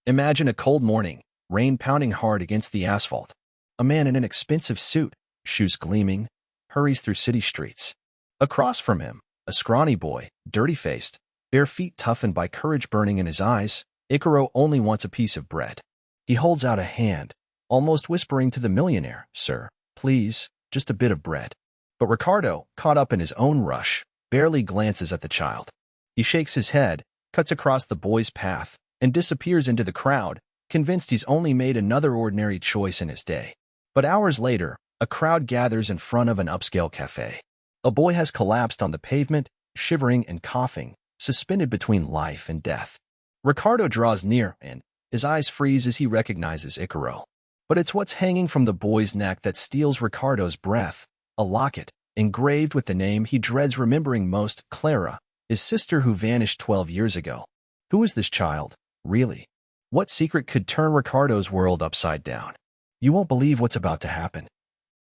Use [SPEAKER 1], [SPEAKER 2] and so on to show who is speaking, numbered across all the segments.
[SPEAKER 1] Imagine a cold morning, rain pounding hard against the asphalt. A man in an expensive suit, shoes gleaming, hurries through city streets. Across from him, a scrawny boy, dirty-faced, bare feet toughened by courage burning in his eyes. Icaro only wants a piece of bread. He holds out a hand, almost whispering to the millionaire, "Sir, please, just a bit of bread." But Ricardo, caught up in his own rush, barely glances at the child. He shakes his head, cuts across the boy's path, and disappears into the crowd, convinced he's only made another ordinary choice in his day. But hours later, a crowd gathers in front of an upscale cafe. A boy has collapsed on the pavement, shivering and coughing, suspended between life and death. Ricardo draws near, and his eyes freeze as he recognizes Icaro. But it's what's hanging from the boy's neck that steals Ricardo's breath. A locket, engraved with the name he dreads remembering most, Clara, his sister who vanished 12 years ago. Who is this child, really? What secret could turn Ricardo's world upside down? You won't believe what's about to happen.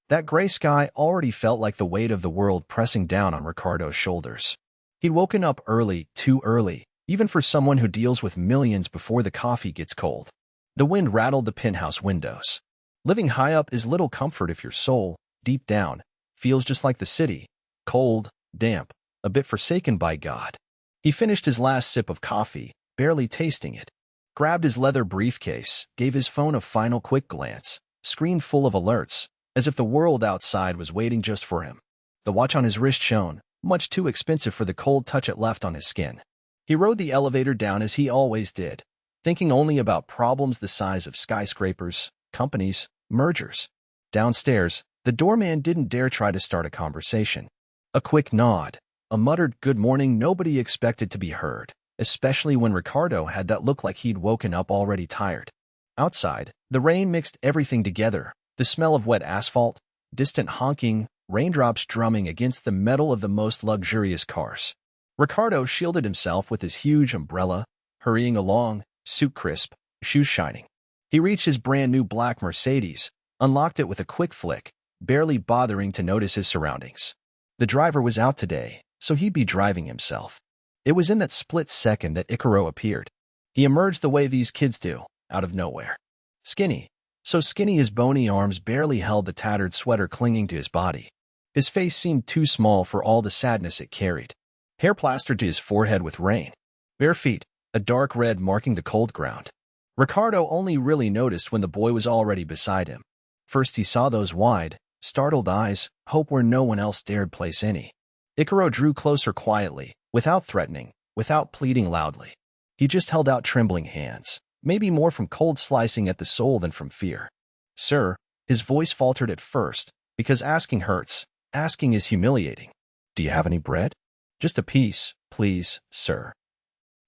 [SPEAKER 1] That gray sky already felt like the weight of the world pressing down on Ricardo's shoulders. He'd woken up early, too early, even for someone who deals with millions before the coffee gets cold. The wind rattled the penthouse windows. Living high up is little comfort if your soul, deep down, feels just like the city, cold, damp, a bit forsaken by God. He finished his last sip of coffee, barely tasting it, grabbed his leather briefcase, gave his phone a final quick glance, screen full of alerts, as if the world outside was waiting just for him. The watch on his wrist shone, much too expensive for the cold touch it left on his skin. He rode the elevator down as he always did, thinking only about problems the size of skyscrapers, companies, mergers. Downstairs, the doorman didn't dare try to start a conversation. A quick nod, a muttered good morning nobody expected to be heard, especially when Ricardo had that look like he'd woken up already tired. Outside, the rain mixed everything together, the smell of wet asphalt, distant honking, raindrops drumming against the metal of the most luxurious cars. Ricardo shielded himself with his huge umbrella, hurrying along, suit crisp, shoes shining. He reached his brand-new black Mercedes, unlocked it with a quick flick, barely bothering to notice his surroundings. The driver was out today, so he'd be driving himself. It was in that split second that Icaro appeared. He emerged the way these kids do, out of nowhere. Skinny, so skinny his bony arms barely held the tattered sweater clinging to his body. His face seemed too small for all the sadness it carried. Hair plastered to his forehead with rain. Bare feet, a dark red marking the cold ground. Ricardo only really noticed when the boy was already beside him. First he saw those wide, startled eyes, hope where no one else dared place any. Icaro drew closer quietly, without threatening, without pleading loudly. He just held out trembling hands, maybe more from cold slicing at the soul than from fear. "Sir," his voice faltered at first, because asking hurts, asking is humiliating. "Do you have any bread? Just a piece, please, sir."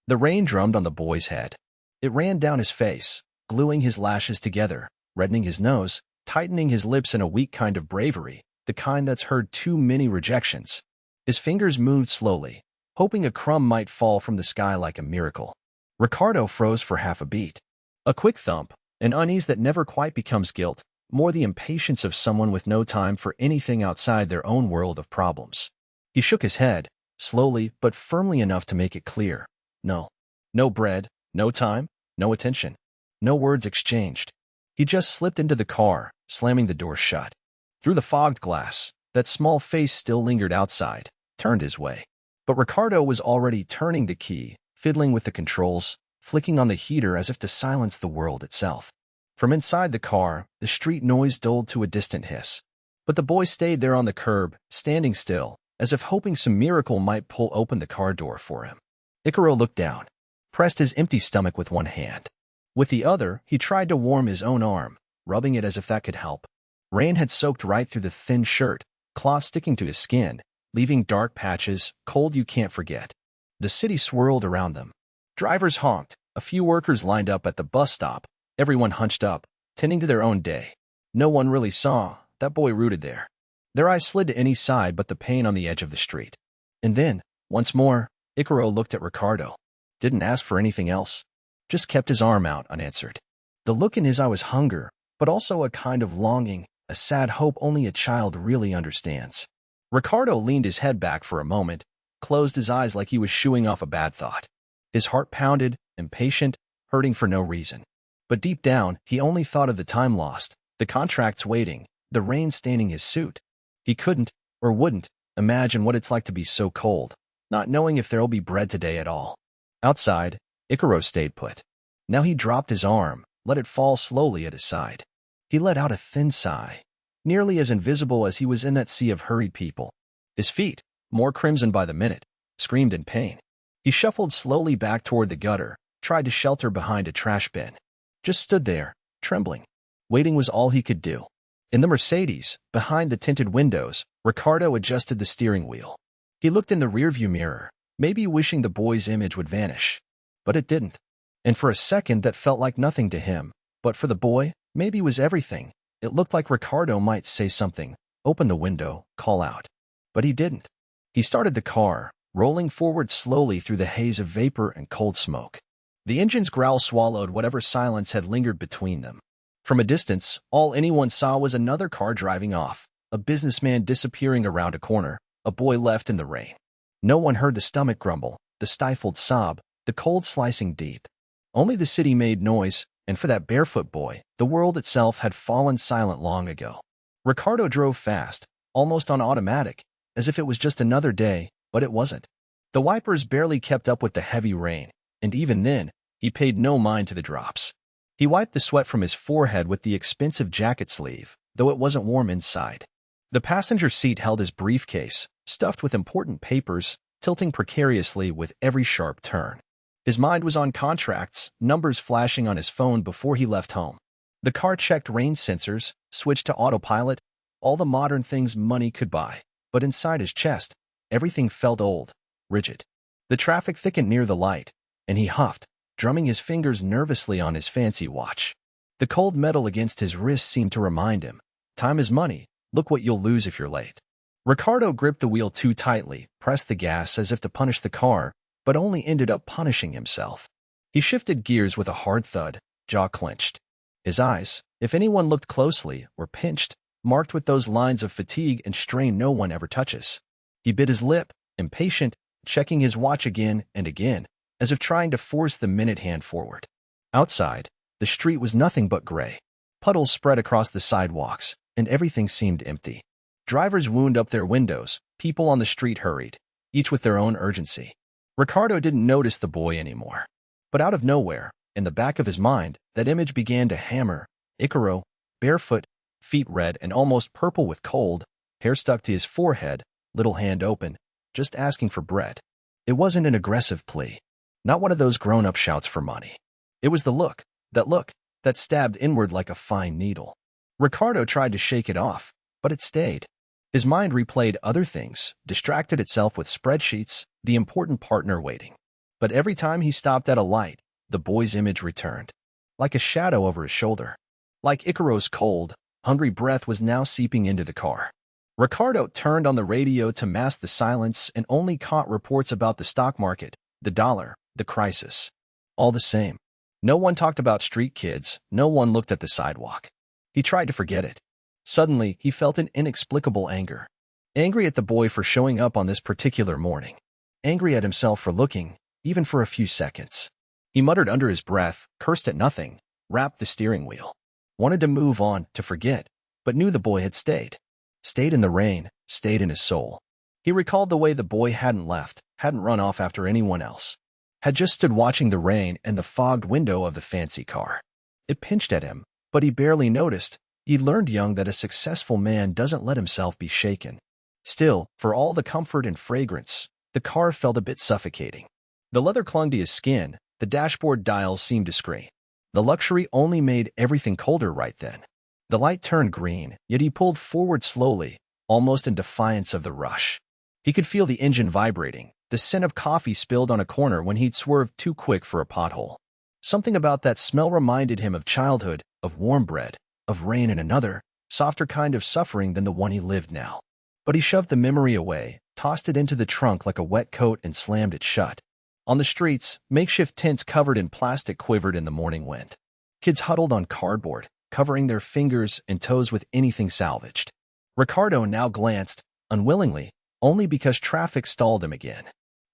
[SPEAKER 1] The rain drummed on the boy's head. It ran down his face, gluing his lashes together, reddening his nose, tightening his lips in a weak kind of bravery, the kind that's heard too many rejections. His fingers moved slowly, hoping a crumb might fall from the sky like a miracle. Ricardo froze for half a beat. A quick thump, an unease that never quite becomes guilt, more the impatience of someone with no time for anything outside their own world of problems. He shook his head, slowly but firmly enough to make it clear. No. No bread, no time, no attention. No words exchanged. He just slipped into the car, slamming the door shut. Through the fogged glass, that small face still lingered outside, turned his way. But Ricardo was already turning the key, fiddling with the controls, flicking on the heater as if to silence the world itself. From inside the car, the street noise dulled to a distant hiss. But the boy stayed there on the curb, standing still, as if hoping some miracle might pull open the car door for him. Icaro looked down, pressed his empty stomach with one hand. With the other, he tried to warm his own arm, rubbing it as if that could help. Rain had soaked right through the thin shirt, cloth sticking to his skin, leaving dark patches, cold you can't forget. The city swirled around them. Drivers honked, a few workers lined up at the bus stop, everyone hunched up, tending to their own day. No one really saw that boy rooted there. Their eyes slid to any side but the pane on the edge of the street. And then, once more, Icaro looked at Ricardo. Didn't ask for anything else. Just kept his arm out unanswered. The look in his eye was hunger, but also a kind of longing, a sad hope only a child really understands. Ricardo leaned his head back for a moment, closed his eyes like he was shooing off a bad thought. His heart pounded, impatient, hurting for no reason. But deep down, he only thought of the time lost, the contracts waiting, the rain staining his suit. He couldn't, or wouldn't, imagine what it's like to be so cold, not knowing if there'll be bread today at all. Outside, Icaro stayed put. Now he dropped his arm, let it fall slowly at his side. He let out a thin sigh, nearly as invisible as he was in that sea of hurried people. His feet, more crimson by the minute, screamed in pain. He shuffled slowly back toward the gutter, tried to shelter behind a trash bin. Just stood there, trembling. Waiting was all he could do. In the Mercedes, behind the tinted windows, Ricardo adjusted the steering wheel. He looked in the rearview mirror, maybe wishing the boy's image would vanish. But it didn't. And for a second that felt like nothing to him. But for the boy, maybe it was everything. It looked like Ricardo might say something, open the window, call out. But he didn't. He started the car, rolling forward slowly through the haze of vapor and cold smoke. The engine's growl swallowed whatever silence had lingered between them. From a distance, all anyone saw was another car driving off, a businessman disappearing around a corner, a boy left in the rain. No one heard the stomach grumble, the stifled sob, the cold slicing deep. Only the city made noise, and for that barefoot boy, the world itself had fallen silent long ago. Ricardo drove fast, almost on automatic, as if it was just another day, but it wasn't. The wipers barely kept up with the heavy rain, and even then, he paid no mind to the drops. He wiped the sweat from his forehead with the expensive jacket sleeve, though it wasn't warm inside. The passenger seat held his briefcase, stuffed with important papers, tilting precariously with every sharp turn. His mind was on contracts, numbers flashing on his phone before he left home. The car checked rain sensors, switched to autopilot, all the modern things money could buy. But inside his chest, everything felt old, rigid. The traffic thickened near the light, and he huffed, drumming his fingers nervously on his fancy watch. The cold metal against his wrist seemed to remind him, time is money, look what you'll lose if you're late. Ricardo gripped the wheel too tightly, pressed the gas as if to punish the car, but only ended up punishing himself. He shifted gears with a hard thud, jaw clenched. His eyes, if anyone looked closely, were pinched, marked with those lines of fatigue and strain no one ever touches. He bit his lip, impatient, checking his watch again and again, as if trying to force the minute hand forward. Outside, the street was nothing but gray. Puddles spread across the sidewalks, and everything seemed empty. Drivers wound up their windows, people on the street hurried, each with their own urgency. Ricardo didn't notice the boy anymore. But out of nowhere, in the back of his mind, that image began to hammer. Icaro, barefoot, feet red and almost purple with cold, hair stuck to his forehead, little hand open, just asking for bread. It wasn't an aggressive plea. Not one of those grown-up shouts for money. It was the look that stabbed inward like a fine needle. Ricardo tried to shake it off, but it stayed. His mind replayed other things, distracted itself with spreadsheets, the important partner waiting. But every time he stopped at a light, the boy's image returned. Like a shadow over his shoulder. Like Icaro's cold, hungry breath was now seeping into the car. Ricardo turned on the radio to mask the silence and only caught reports about the stock market, the dollar, the crisis. All the same. No one talked about street kids, no one looked at the sidewalk. He tried to forget it. Suddenly, he felt an inexplicable anger. Angry at the boy for showing up on this particular morning. Angry at himself for looking, even for a few seconds. He muttered under his breath, cursed at nothing, wrapped the steering wheel. Wanted to move on, to forget, but knew the boy had stayed. Stayed in the rain, stayed in his soul. He recalled the way the boy hadn't left, hadn't run off after anyone else. Had just stood watching the rain and the fogged window of the fancy car. It pinched at him, but he barely noticed. He'd learned young that a successful man doesn't let himself be shaken. Still, for all the comfort and fragrance, the car felt a bit suffocating. The leather clung to his skin, the dashboard dials seemed discreet. The luxury only made everything colder right then. The light turned green, yet he pulled forward slowly, almost in defiance of the rush. He could feel the engine vibrating, the scent of coffee spilled on a corner when he'd swerved too quick for a pothole. Something about that smell reminded him of childhood, of warm bread, of rain and another, softer kind of suffering than the one he lived now. But he shoved the memory away, tossed it into the trunk like a wet coat and slammed it shut. On the streets, makeshift tents covered in plastic quivered in the morning wind. Kids huddled on cardboard, covering their fingers and toes with anything salvaged. Ricardo now glanced, unwillingly, only because traffic stalled him again.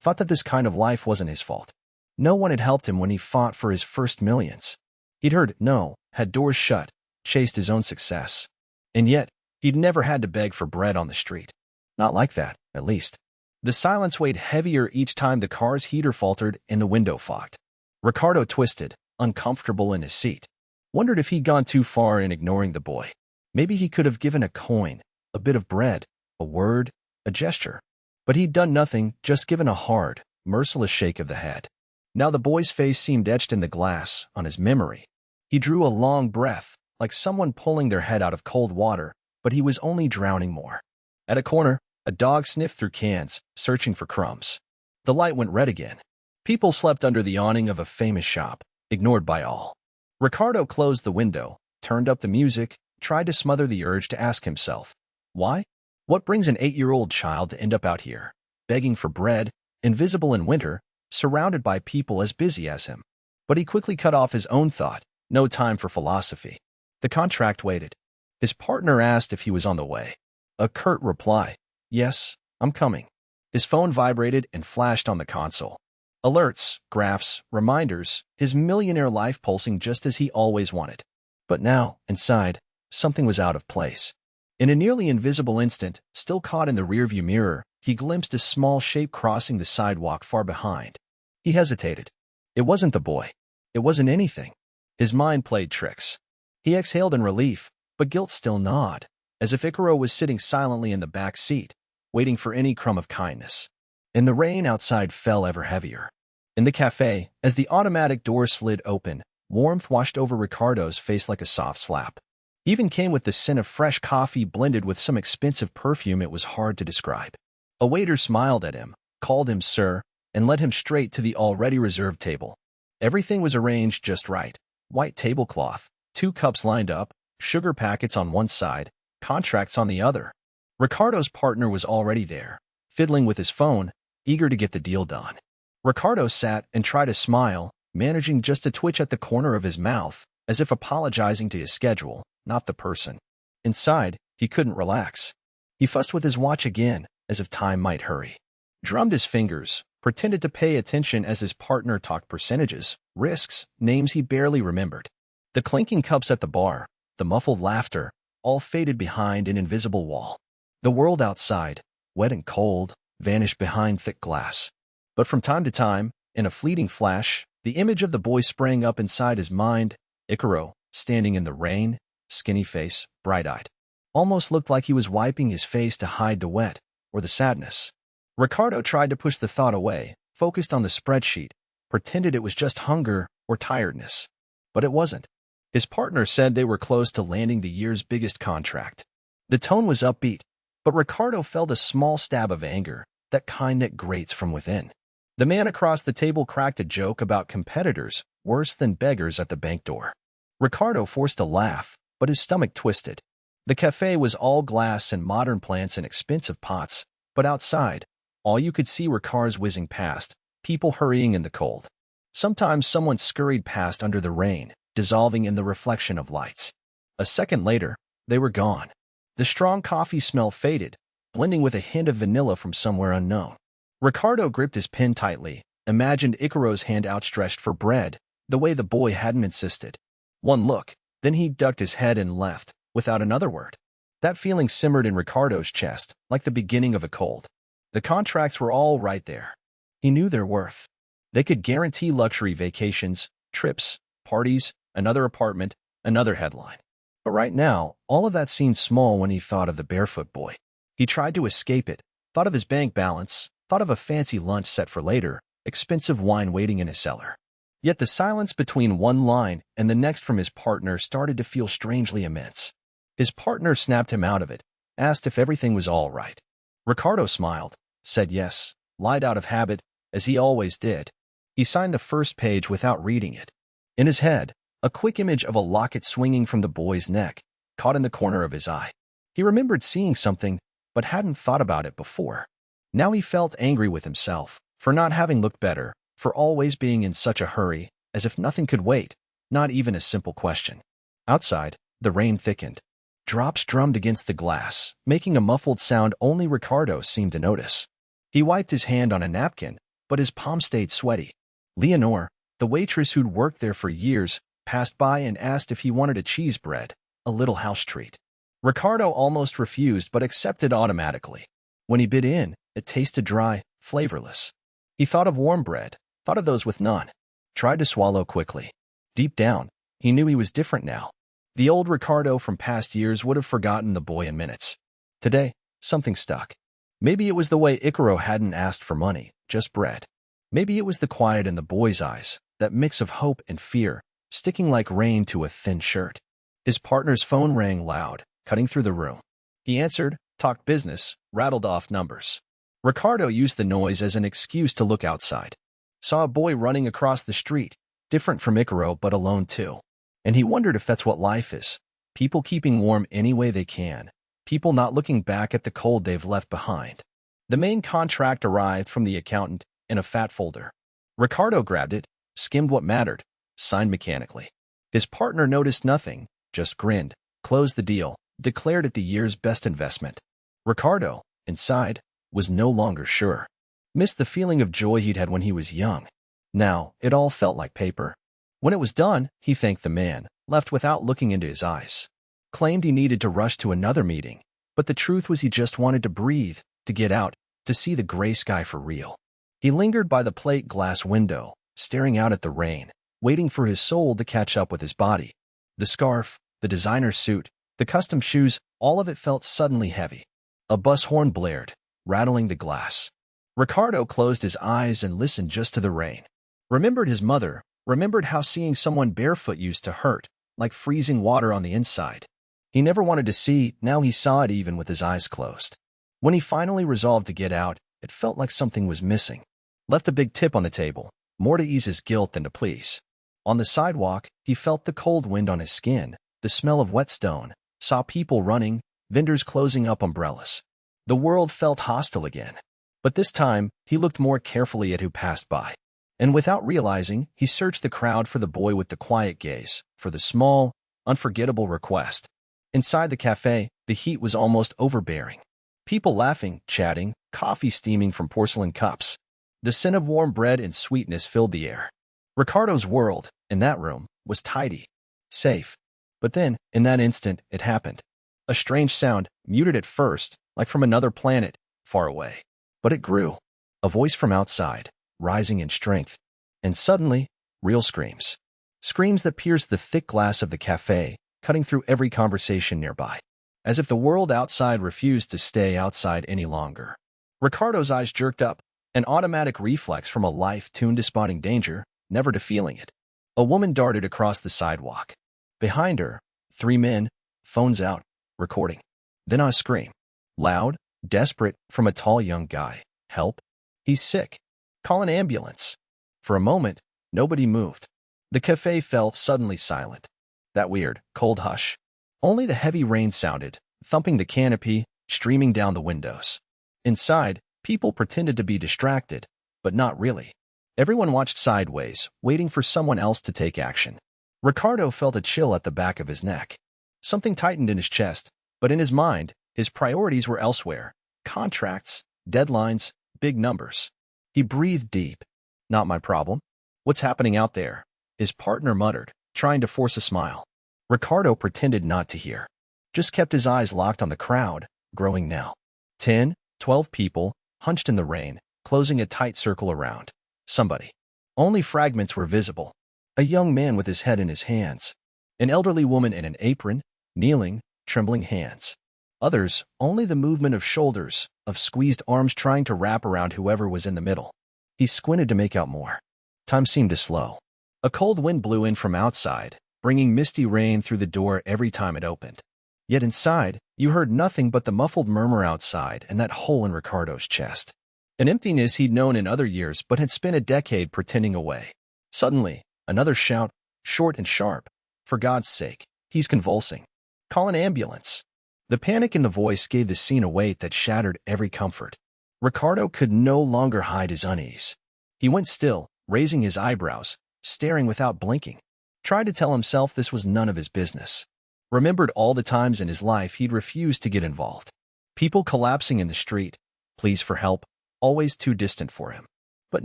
[SPEAKER 1] Thought that this kind of life wasn't his fault. No one had helped him when he fought for his first millions. He'd heard no, had doors shut, chased his own success. And yet, he'd never had to beg for bread on the street. Not like that, at least. The silence weighed heavier each time the car's heater faltered and the window fogged. Ricardo twisted, uncomfortable in his seat. Wondered if he'd gone too far in ignoring the boy. Maybe he could have given a coin, a bit of bread, a word, a gesture. But he'd done nothing, just given a hard, merciless shake of the head. Now the boy's face seemed etched in the glass, on his memory. He drew a long breath, like someone pulling their head out of cold water, but he was only drowning more. At a corner, a dog sniffed through cans, searching for crumbs. The light went red again. People slept under the awning of a famous shop, ignored by all. Ricardo closed the window, turned up the music, tried to smother the urge to ask himself, why? What brings an 8-year-old child to end up out here, begging for bread, invisible in winter, surrounded by people as busy as him? But he quickly cut off his own thought, no time for philosophy. The contract waited. His partner asked if he was on the way. A curt reply, yes, I'm coming. His phone vibrated and flashed on the console. Alerts, graphs, reminders, his millionaire life pulsing just as he always wanted. But now, inside, something was out of place. In a nearly invisible instant, still caught in the rearview mirror, he glimpsed a small shape crossing the sidewalk far behind. He hesitated. It wasn't the boy. It wasn't anything. His mind played tricks. He exhaled in relief, but guilt still gnawed, as if Icaro was sitting silently in the back seat, waiting for any crumb of kindness. And the rain outside fell ever heavier. In the cafe, as the automatic door slid open, warmth washed over Ricardo's face like a soft slap. Even came with the scent of fresh coffee blended with some expensive perfume it was hard to describe. A waiter smiled at him, called him sir, and led him straight to the already reserved table. Everything was arranged just right. White tablecloth, 2 cups lined up, sugar packets on one side, contracts on the other. Ricardo's partner was already there, fiddling with his phone, eager to get the deal done. Ricardo sat and tried to smile, managing just to twitch at the corner of his mouth, as if apologizing to his schedule, not the person. Inside, he couldn't relax. He fussed with his watch again, as if time might hurry. Drummed his fingers, pretended to pay attention as his partner talked percentages, risks, names he barely remembered. The clinking cups at the bar, the muffled laughter, all faded behind an invisible wall. The world outside, wet and cold, vanished behind thick glass. But from time to time, in a fleeting flash, the image of the boy sprang up inside his mind, Icaro, standing in the rain, skinny face, bright-eyed. Almost looked like he was wiping his face to hide the wet, or the sadness. Ricardo tried to push the thought away, focused on the spreadsheet, pretended it was just hunger or tiredness. But it wasn't. His partner said they were close to landing the year's biggest contract. The tone was upbeat, but Ricardo felt a small stab of anger, that kind that grates from within. The man across the table cracked a joke about competitors, worse than beggars at the bank door. Ricardo forced a laugh, but his stomach twisted. The cafe was all glass and modern plants in expensive pots, but outside, all you could see were cars whizzing past, people hurrying in the cold. Sometimes someone scurried past under the rain, dissolving in the reflection of lights. A second later, they were gone. The strong coffee smell faded, blending with a hint of vanilla from somewhere unknown. Ricardo gripped his pen tightly, imagined Icaro's hand outstretched for bread, the way the boy hadn't insisted. One look, then he ducked his head and left, without another word. That feeling simmered in Ricardo's chest, like the beginning of a cold. The contracts were all right there. He knew their worth. They could guarantee luxury vacations, trips, parties, another apartment, another headline. But right now, all of that seemed small when he thought of the Barefoot boy. He tried to escape it, thought of his bank balance, thought of a fancy lunch set for later, expensive wine waiting in his cellar. Yet the silence between one line and the next from his partner started to feel strangely immense. His partner snapped him out of it, asked if everything was all right. Ricardo smiled, said yes, lied out of habit, as he always did. He signed the first page without reading it. In his head, a quick image of a locket swinging from the boy's neck, caught in the corner of his eye. He remembered seeing something, but hadn't thought about it before. Now he felt angry with himself, for not having looked better, for always being in such a hurry, as if nothing could wait, not even a simple question. Outside, the rain thickened. Drops drummed against the glass, making a muffled sound only Ricardo seemed to notice. He wiped his hand on a napkin, but his palm stayed sweaty. Leonore, the waitress who'd worked there for years, passed by and asked if he wanted a cheese bread, a little house treat. Ricardo almost refused but accepted automatically. When he bit in, it tasted dry, flavorless. He thought of warm bread, thought of those with none, tried to swallow quickly. Deep down, he knew he was different now. The old Ricardo from past years would have forgotten the boy in minutes. Today, something stuck. Maybe it was the way Icaro hadn't asked for money, just bread. Maybe it was the quiet in the boy's eyes, that mix of hope and fear, sticking like rain to a thin shirt. His partner's phone rang loud, cutting through the room. He answered, talked business, rattled off numbers. Ricardo used the noise as an excuse to look outside. Saw a boy running across the street, different from Icaro but alone too. And he wondered if that's what life is. People keeping warm any way they can. People not looking back at the cold they've left behind. The main contract arrived from the accountant in a fat folder. Ricardo grabbed it, skimmed what mattered, signed mechanically. His partner noticed nothing, just grinned, closed the deal, declared it the year's best investment. Ricardo, inside, was no longer sure. Missed the feeling of joy he'd had when he was young. Now, it all felt like paper. When it was done, he thanked the man, left without looking into his eyes. Claimed he needed to rush to another meeting, but the truth was he just wanted to breathe, to get out, to see the gray sky for real. He lingered by the plate glass window, staring out at the rain, waiting for his soul to catch up with his body. The scarf, the designer suit, the custom shoes, all of it felt suddenly heavy. A bus horn blared, rattling the glass. Ricardo closed his eyes and listened just to the rain. Remembered his mother, remembered how seeing someone barefoot used to hurt, like freezing water on the inside. He never wanted to see, now he saw it even with his eyes closed. When he finally resolved to get out, it felt like something was missing. Left a big tip on the table, more to ease his guilt than to please. On the sidewalk, he felt the cold wind on his skin, the smell of wet stone, saw people running, vendors closing up umbrellas. The world felt hostile again. But this time, he looked more carefully at who passed by. And without realizing, he searched the crowd for the boy with the quiet gaze, for the small, unforgettable request. Inside the cafe, the heat was almost overbearing. People laughing, chatting, coffee steaming from porcelain cups. The scent of warm bread and sweetness filled the air. Ricardo's world, in that room, was tidy, safe. But then, in that instant, it happened. A strange sound, muted at first, like from another planet, far away. But it grew. A voice from outside, rising in strength. And suddenly, real screams. Screams that pierced the thick glass of the cafe, cutting through every conversation nearby. As if the world outside refused to stay outside any longer. Ricardo's eyes jerked up, an automatic reflex from a life tuned to spotting danger, never to feeling it. A woman darted across the sidewalk. Behind her, 3 men, phones out, recording. Then a scream. Loud, desperate, from a tall young guy. Help. He's sick. Call an ambulance. For a moment, nobody moved. The cafe fell suddenly silent. That weird, cold hush. Only the heavy rain sounded, thumping the canopy, streaming down the windows. Inside, people pretended to be distracted, but not really. Everyone watched sideways, waiting for someone else to take action. Ricardo felt a chill at the back of his neck. Something tightened in his chest, but in his mind, his priorities were elsewhere. Contracts, deadlines, big numbers. He breathed deep. Not my problem. What's happening out there? His partner muttered, trying to force a smile. Ricardo pretended not to hear. Just kept his eyes locked on the crowd, growing now. 10, 12 people, hunched in the rain, closing a tight circle around. Somebody. Only fragments were visible. A young man with his head in his hands. An elderly woman in an apron, kneeling, trembling hands. Others, only the movement of shoulders, of squeezed arms trying to wrap around whoever was in the middle. He squinted to make out more. Time seemed to slow. A cold wind blew in from outside, bringing misty rain through the door every time it opened. Yet inside, you heard nothing but the muffled murmur outside and that hole in Ricardo's chest. An emptiness he'd known in other years but had spent a decade pretending away. Suddenly, another shout, short and sharp. For God's sake, he's convulsing. Call an ambulance. The panic in the voice gave the scene a weight that shattered every comfort. Ricardo could no longer hide his unease. He went still, raising his eyebrows, staring without blinking. Tried to tell himself this was none of his business. Remembered all the times in his life he'd refused to get involved. People collapsing in the street, pleas for help, always too distant for him. But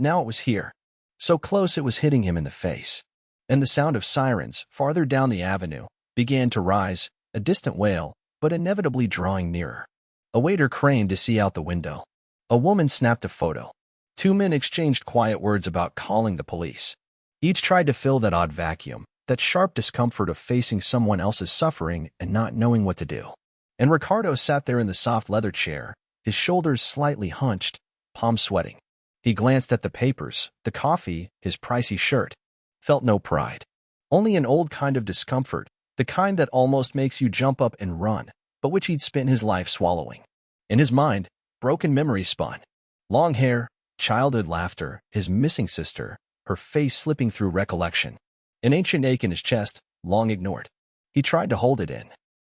[SPEAKER 1] now it was here. so close it was hitting him in the face. And the sound of sirens, farther down the avenue, began to rise, a distant wail, but inevitably drawing nearer. A waiter craned to see out the window. A woman snapped a photo. Two men exchanged quiet words about calling the police. Each tried to fill that odd vacuum, that sharp discomfort of facing someone else's suffering and not knowing what to do. And Ricardo sat there in the soft leather chair, his shoulders slightly hunched, palms sweating. He glanced at the papers, the coffee, his pricey shirt. Felt no pride. Only an old kind of discomfort, the kind that almost makes you jump up and run, but which he'd spent his life swallowing. In his mind, broken memories spun. Long hair, childhood laughter, his missing sister, her face slipping through recollection. An ancient ache in his chest, long ignored. He tried to hold it in.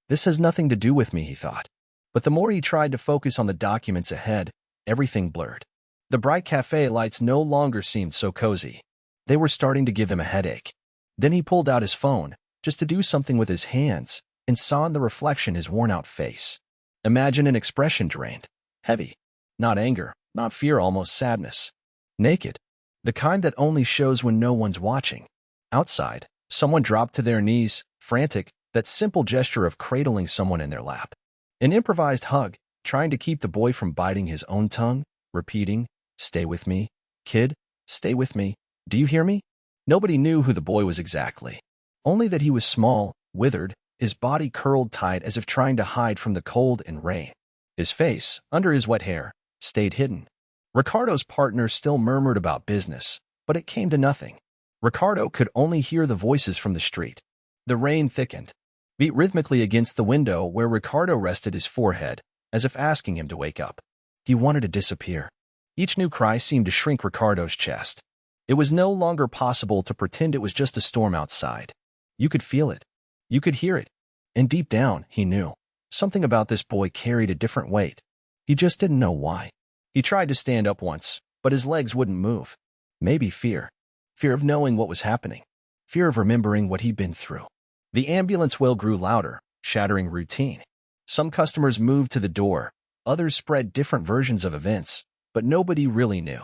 [SPEAKER 1] This has nothing to do with me, he thought. But the more he tried to focus on the documents ahead, everything blurred. The bright cafe lights no longer seemed so cozy. They were starting to give him a headache. Then he pulled out his phone, just to do something with his hands, and saw in the reflection his worn-out face. Imagine an expression drained, heavy. Not anger, not fear, almost sadness. Naked. The kind that only shows when no one's watching. Outside, someone dropped to their knees, frantic, that simple gesture of cradling someone in their lap. An improvised hug, trying to keep the boy from biting his own tongue, repeating, "Stay with me, kid, stay with me. Do you hear me?" Nobody knew who the boy was exactly. Only that he was small, withered, his body curled tight as if trying to hide from the cold and rain. His face, under his wet hair, stayed hidden. Ricardo's partner still murmured about business, but it came to nothing. Ricardo could only hear the voices from the street. The rain thickened, beat rhythmically against the window where Ricardo rested his forehead, as if asking him to wake up. He wanted to disappear. Each new cry seemed to shrink Ricardo's chest. It was no longer possible to pretend it was just a storm outside. You could feel it. You could hear it. And deep down, he knew. Something about this boy carried a different weight. He just didn't know why. He tried to stand up once, but his legs wouldn't move. Maybe fear. Fear of knowing what was happening. Fear of remembering what he'd been through. The ambulance wail grew louder, shattering routine. Some customers moved to the door. Others spread different versions of events, but nobody really knew.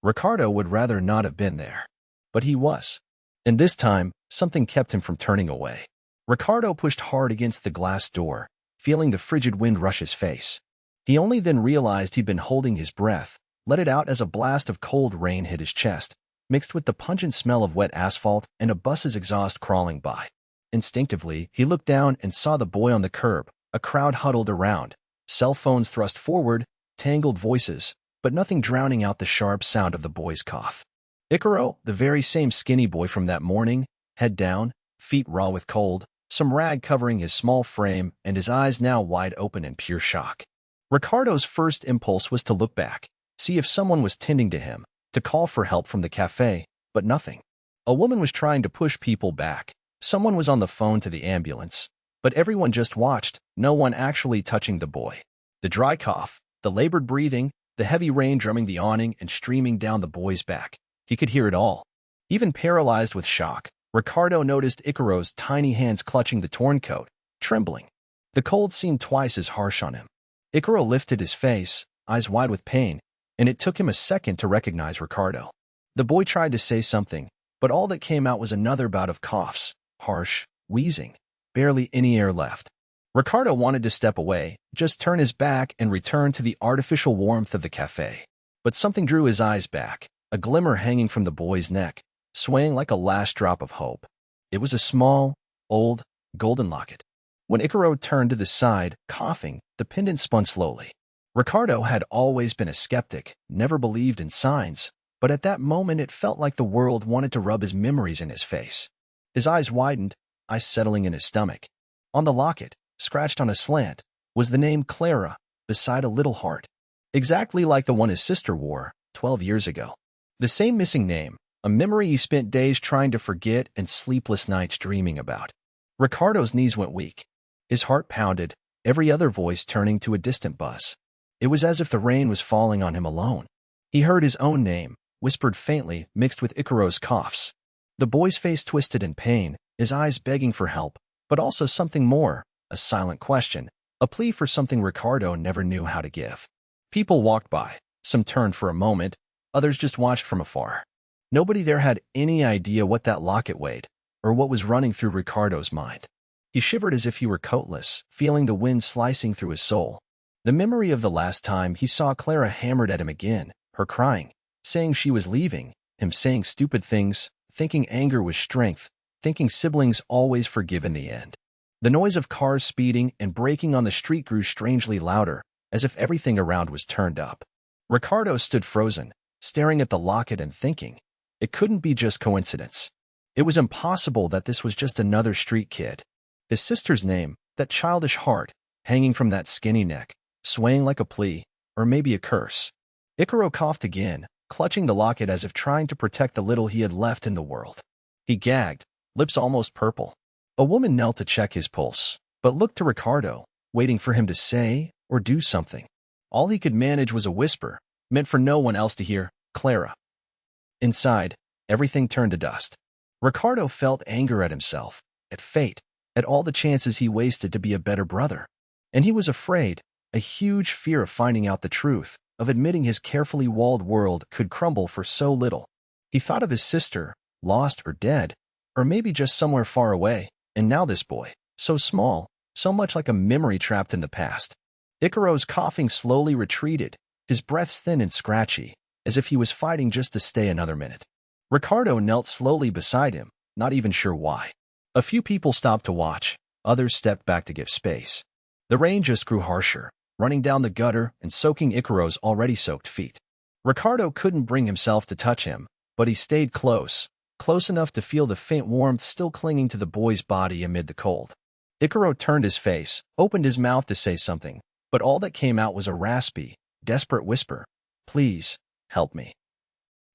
[SPEAKER 1] Ricardo would rather not have been there. But he was. And this time, something kept him from turning away. Ricardo pushed hard against the glass door, feeling the frigid wind rush his face. He only then realized he'd been holding his breath, let it out as a blast of cold rain hit his chest, mixed with the pungent smell of wet asphalt and a bus's exhaust crawling by. Instinctively, he looked down and saw the boy on the curb, a crowd huddled around, cell phones thrust forward, tangled voices, but nothing drowning out the sharp sound of the boy's cough. Icaro, the very same skinny boy from that morning, head down, feet raw with cold, some rag covering his small frame and his eyes now wide open in pure shock. Ricardo's first impulse was to look back, see if someone was tending to him, to call for help from the cafe, but nothing. A woman was trying to push people back. Someone was on the phone to the ambulance, but everyone just watched, no one actually touching the boy. The dry cough, the labored breathing, the heavy rain drumming the awning and streaming down the boy's back. He could hear it all. Even paralyzed with shock, Ricardo noticed Icaro's tiny hands clutching the torn coat, trembling. The cold seemed twice as harsh on him. Icaro lifted his face, eyes wide with pain, and it took him a second to recognize Ricardo. The boy tried to say something, but all that came out was another bout of coughs, harsh, wheezing, barely any air left. Ricardo wanted to step away, just turn his back and return to the artificial warmth of the cafe. But something drew his eyes back, a glimmer hanging from the boy's neck, swaying like a last drop of hope. It was a small, old, golden locket. When Icaro turned to the side, coughing, the pendant spun slowly. Ricardo had always been a skeptic, never believed in signs, but at that moment it felt like the world wanted to rub his memories in his face. His eyes widened, ice settling in his stomach. On the locket, scratched on a slant, was the name Clara, beside a little heart. Exactly like the one his sister wore, 12 years ago. The same missing name, a memory he spent days trying to forget and sleepless nights dreaming about. Ricardo's knees went weak. His heart pounded, every other voice turning to a distant buzz. It was as if the rain was falling on him alone. He heard his own name, whispered faintly, mixed with Icaro's coughs. The boy's face twisted in pain, his eyes begging for help, but also something more, a silent question, a plea for something Ricardo never knew how to give. People walked by, some turned for a moment, others just watched from afar. Nobody there had any idea what that locket weighed, or what was running through Ricardo's mind. He shivered as if he were coatless, feeling the wind slicing through his soul. The memory of the last time he saw Clara hammered at him again, her crying, saying she was leaving, him saying stupid things, thinking anger was strength, thinking siblings always forgive in the end. The noise of cars speeding and braking on the street grew strangely louder, as if everything around was turned up. Ricardo stood frozen, staring at the locket and thinking, it couldn't be just coincidence. It was impossible that this was just another street kid. His sister's name, that childish heart, hanging from that skinny neck, swaying like a plea, or maybe a curse. Icaro coughed again, clutching the locket as if trying to protect the little he had left in the world. He gagged, lips almost purple. A woman knelt to check his pulse, but looked to Ricardo, waiting for him to say or do something. All he could manage was a whisper, meant for no one else to hear, Clara. Inside, everything turned to dust. Ricardo felt anger at himself, at fate, at all the chances he wasted to be a better brother. And he was afraid, a huge fear of finding out the truth, of admitting his carefully walled world could crumble for so little. He thought of his sister, lost or dead, or maybe just somewhere far away, and now this boy, so small, so much like a memory trapped in the past. Icaro's coughing slowly retreated, his breaths thin and scratchy, as if he was fighting just to stay another minute. Ricardo knelt slowly beside him, not even sure why. A few people stopped to watch, others stepped back to give space. The rain just grew harsher, running down the gutter and soaking Icaro's already soaked feet. Ricardo couldn't bring himself to touch him, but he stayed close enough to feel the faint warmth still clinging to the boy's body amid the cold. Icaro turned his face, opened his mouth to say something, but all that came out was a raspy, desperate whisper. Please, help me.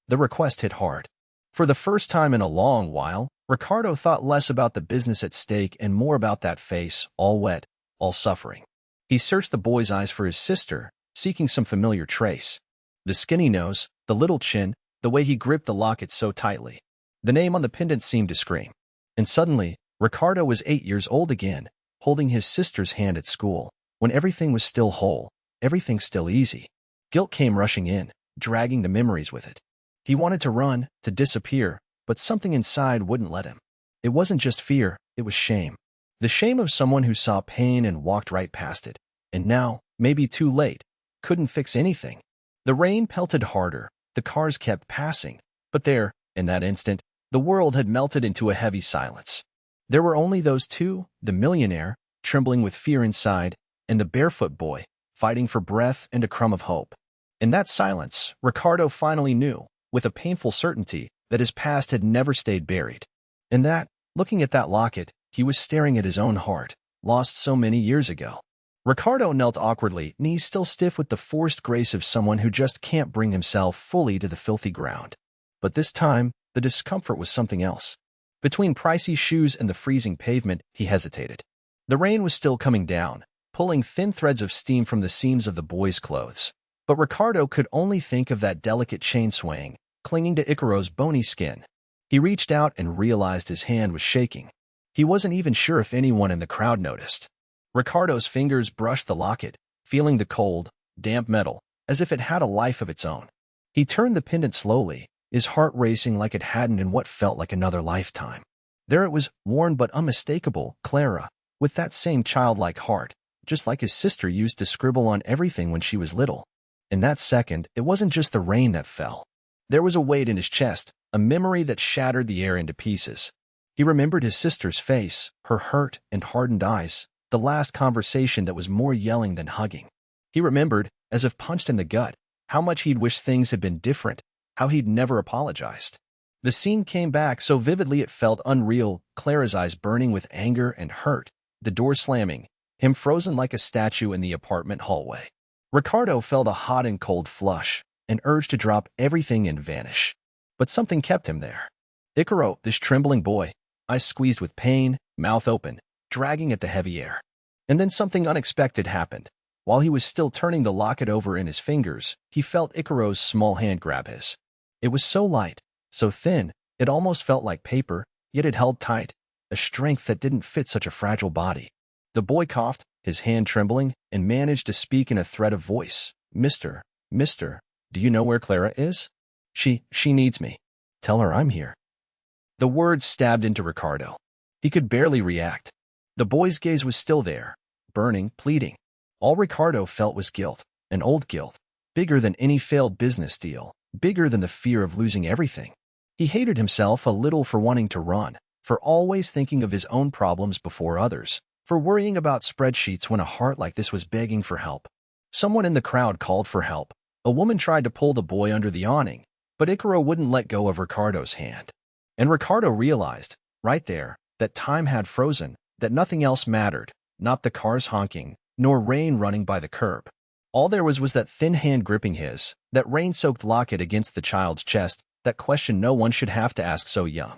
[SPEAKER 1] The request hit hard. For the first time in a long while, Ricardo thought less about the business at stake and more about that face, all wet, all suffering. He searched the boy's eyes for his sister, seeking some familiar trace. The skinny nose, the little chin, the way he gripped the locket so tightly. The name on the pendant seemed to scream. And suddenly, Ricardo was 8 years old again, holding his sister's hand at school, when everything was still whole, everything still easy. Guilt came rushing in, dragging the memories with it. He wanted to run, to disappear, but something inside wouldn't let him. It wasn't just fear, it was shame. The shame of someone who saw pain and walked right past it, and now, maybe too late, couldn't fix anything. The rain pelted harder, the cars kept passing, but there, in that instant, the world had melted into a heavy silence. There were only those two, the millionaire, trembling with fear inside, and the barefoot boy, fighting for breath and a crumb of hope. In that silence, Ricardo finally knew, with a painful certainty, that his past had never stayed buried. And that, looking at that locket, he was staring at his own heart, lost so many years ago. Ricardo knelt awkwardly, knees still stiff with the forced grace of someone who just can't bring himself fully to the filthy ground. But this time, the discomfort was something else. Between pricey shoes and the freezing pavement, he hesitated. The rain was still coming down, pulling thin threads of steam from the seams of the boy's clothes. But Ricardo could only think of that delicate chain swaying, clinging to Icaro's bony skin. He reached out and realized his hand was shaking. He wasn't even sure if anyone in the crowd noticed. Ricardo's fingers brushed the locket, feeling the cold, damp metal, as if it had a life of its own. He turned the pendant slowly, his heart racing like it hadn't in what felt like another lifetime. There it was, worn but unmistakable, Clara, with that same childlike heart, just like his sister used to scribble on everything when she was little. In that second, it wasn't just the rain that fell. There was a weight in his chest, a memory that shattered the air into pieces. He remembered his sister's face, her hurt and hardened eyes, the last conversation that was more yelling than hugging. He remembered, as if punched in the gut, how much he'd wished things had been different, how he'd never apologized. The scene came back so vividly it felt unreal, Clara's eyes burning with anger and hurt, the door slamming, him frozen like a statue in the apartment hallway. Ricardo felt a hot and cold flush, an urge to drop everything and vanish. But something kept him there. Icaro, this trembling boy, eyes squeezed with pain, mouth open, dragging at the heavy air. And then something unexpected happened. While he was still turning the locket over in his fingers, he felt Icaro's small hand grab his. It was so light, so thin, it almost felt like paper, yet it held tight, a strength that didn't fit such a fragile body. The boy coughed, his hand trembling, and managed to speak in a thread of voice. Mister, do you know where Clara is? She needs me. Tell her I'm here." The words stabbed into Ricardo. He could barely react. The boy's gaze was still there, burning, pleading. All Ricardo felt was guilt, an old guilt, bigger than any failed business deal, bigger than the fear of losing everything. He hated himself a little for wanting to run, for always thinking of his own problems before others, for worrying about spreadsheets when a heart like this was begging for help. Someone in the crowd called for help. A woman tried to pull the boy under the awning, but Icaro wouldn't let go of Ricardo's hand. And Ricardo realized, right there, that time had frozen, that nothing else mattered, not the cars honking, nor rain running by the curb. All there was that thin hand gripping his, that rain-soaked locket against the child's chest, that question no one should have to ask so young.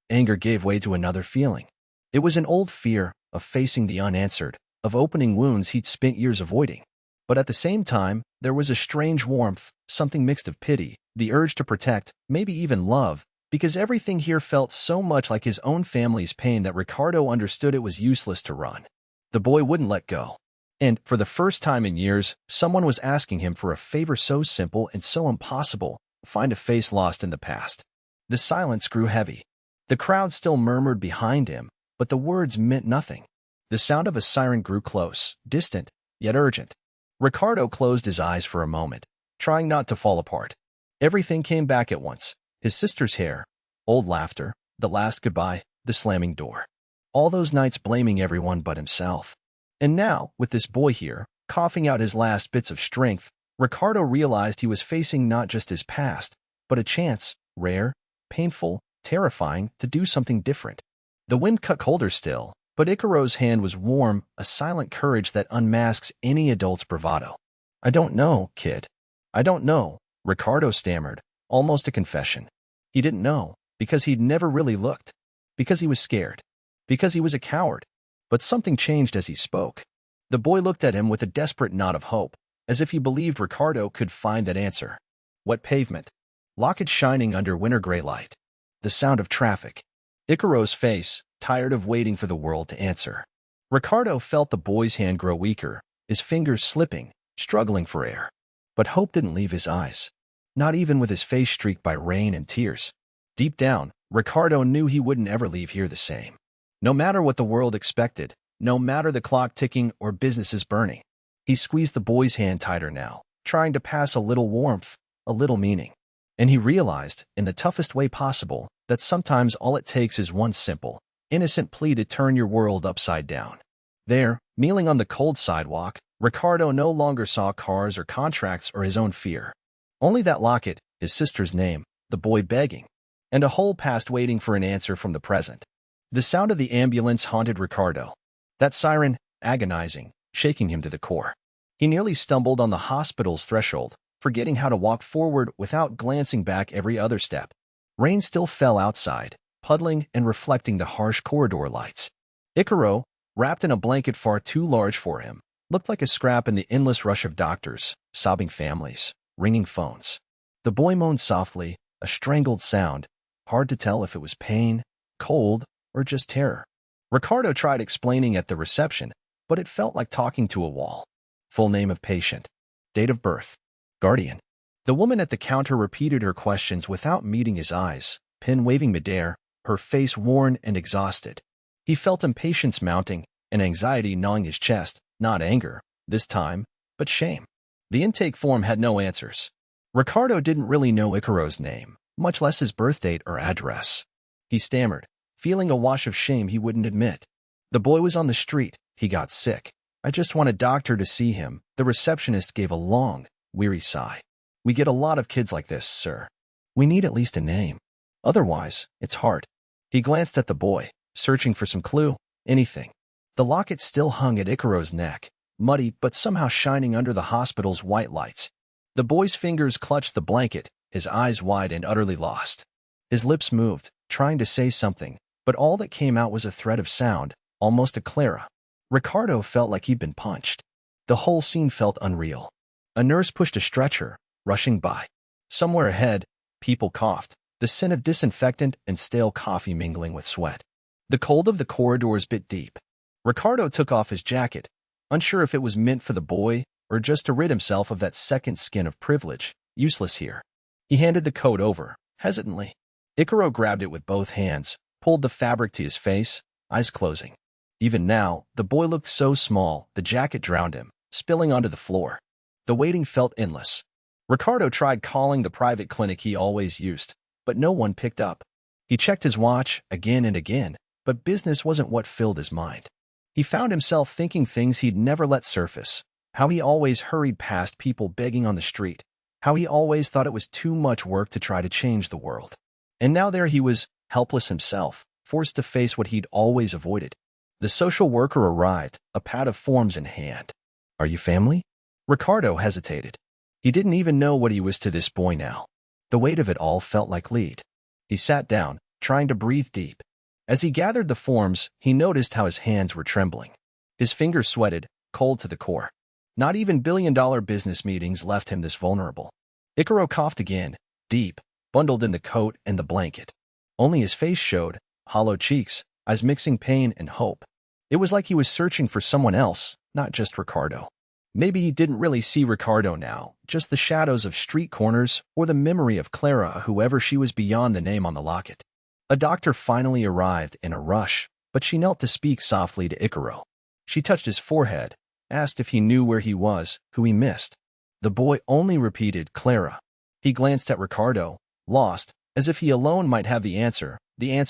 [SPEAKER 1] Anger gave way to another feeling. It was an old fear of facing the unanswered, of opening wounds he'd spent years avoiding. But at the same time, there was a strange warmth, something mixed of pity, the urge to protect, maybe even love, because everything here felt so much like his own family's pain that Ricardo understood it was useless to run. The boy wouldn't let go. And, for the first time in years, someone was asking him for a favor so simple and so impossible, find a face lost in the past. The silence grew heavy. The crowd still murmured behind him, but the words meant nothing. The sound of a siren grew close, distant, yet urgent. Ricardo closed his eyes for a moment, trying not to fall apart. Everything came back at once. His sister's hair, old laughter, the last goodbye, the slamming door. All those nights blaming everyone but himself. And now, with this boy here, coughing out his last bits of strength, Ricardo realized he was facing not just his past, but a chance, rare, painful, terrifying, to do something different. The wind cut colder still, but Icaro's hand was warm, a silent courage that unmasks any adult's bravado. "I don't know, kid. I don't know," Ricardo stammered, almost a confession. He didn't know, because he'd never really looked. Because he was scared. Because he was a coward. But something changed as he spoke. The boy looked at him with a desperate nod of hope, as if he believed Ricardo could find that answer. Wet pavement. Locket shining under winter gray light. The sound of traffic. Icaro's face, tired of waiting for the world to answer. Ricardo felt the boy's hand grow weaker, his fingers slipping, struggling for air. But hope didn't leave his eyes. Not even with his face streaked by rain and tears. Deep down, Ricardo knew he wouldn't ever leave here the same. No matter what the world expected, no matter the clock ticking or businesses burning. He squeezed the boy's hand tighter now, trying to pass a little warmth, a little meaning. And he realized, in the toughest way possible, that sometimes all it takes is one simple, innocent plea to turn your world upside down. There, kneeling on the cold sidewalk, Ricardo no longer saw cars or contracts or his own fear. Only that locket, his sister's name, the boy begging, and a whole past waiting for an answer from the present. The sound of the ambulance haunted Ricardo. That siren, agonizing, shaking him to the core. He nearly stumbled on the hospital's threshold, forgetting how to walk forward without glancing back every other step. Rain still fell outside, puddling and reflecting the harsh corridor lights. Icaro, wrapped in a blanket far too large for him, looked like a scrap in the endless rush of doctors, sobbing families, ringing phones. The boy moaned softly, a strangled sound, hard to tell if it was pain, cold, or just terror. Ricardo tried explaining at the reception, but it felt like talking to a wall. Full name of patient. Date of birth. Guardian. The woman at the counter repeated her questions without meeting his eyes, pen waving midair, her face worn and exhausted. He felt impatience mounting, and anxiety gnawing his chest, not anger, this time, but shame. The intake form had no answers. Ricardo didn't really know Icaro's name, much less his birth date or address. He stammered, feeling a wash of shame he wouldn't admit. The boy was on the street. He got sick. "I just want a doctor to see him." The receptionist gave a long, weary sigh. "We get a lot of kids like this, sir. We need at least a name. Otherwise, it's hard." He glanced at the boy, searching for some clue, anything. The locket still hung at Icaro's neck, muddy but somehow shining under the hospital's white lights. The boy's fingers clutched the blanket, his eyes wide and utterly lost. His lips moved, trying to say something, but all that came out was a thread of sound, almost a clara. Ricardo felt like he'd been punched. The whole scene felt unreal. A nurse pushed a stretcher, rushing by. Somewhere ahead, people coughed, the scent of disinfectant and stale coffee mingling with sweat. The cold of the corridors bit deep. Ricardo took off his jacket, unsure if it was meant for the boy or just to rid himself of that second skin of privilege, useless here. He handed the coat over, hesitantly. Icaro grabbed it with both hands, pulled the fabric to his face, eyes closing. Even now, the boy looked so small, the jacket drowned him, spilling onto the floor. The waiting felt endless. Ricardo tried calling the private clinic he always used, but no one picked up. He checked his watch again and again, but business wasn't what filled his mind. He found himself thinking things he'd never let surface, how he always hurried past people begging on the street, how he always thought it was too much work to try to change the world. And now there he was, helpless himself, forced to face what he'd always avoided. The social worker arrived, a pad of forms in hand. "Are you family?" Ricardo hesitated. He didn't even know what he was to this boy now. The weight of it all felt like lead. He sat down, trying to breathe deep. As he gathered the forms, he noticed how his hands were trembling. His fingers sweated, cold to the core. Not even billion-dollar business meetings left him this vulnerable. Icaro coughed again, deep, bundled in the coat and the blanket. Only his face showed, hollow cheeks, eyes mixing pain and hope. It was like he was searching for someone else, not just Ricardo. Maybe he didn't really see Ricardo now, just the shadows of street corners or the memory of Clara, whoever she was beyond the name on the locket. A doctor finally arrived in a rush, but she knelt to speak softly to Icaro. She touched his forehead, asked if he knew where he was, who he missed. The boy only repeated Clara. He glanced at Ricardo, lost, as if he alone might have the answer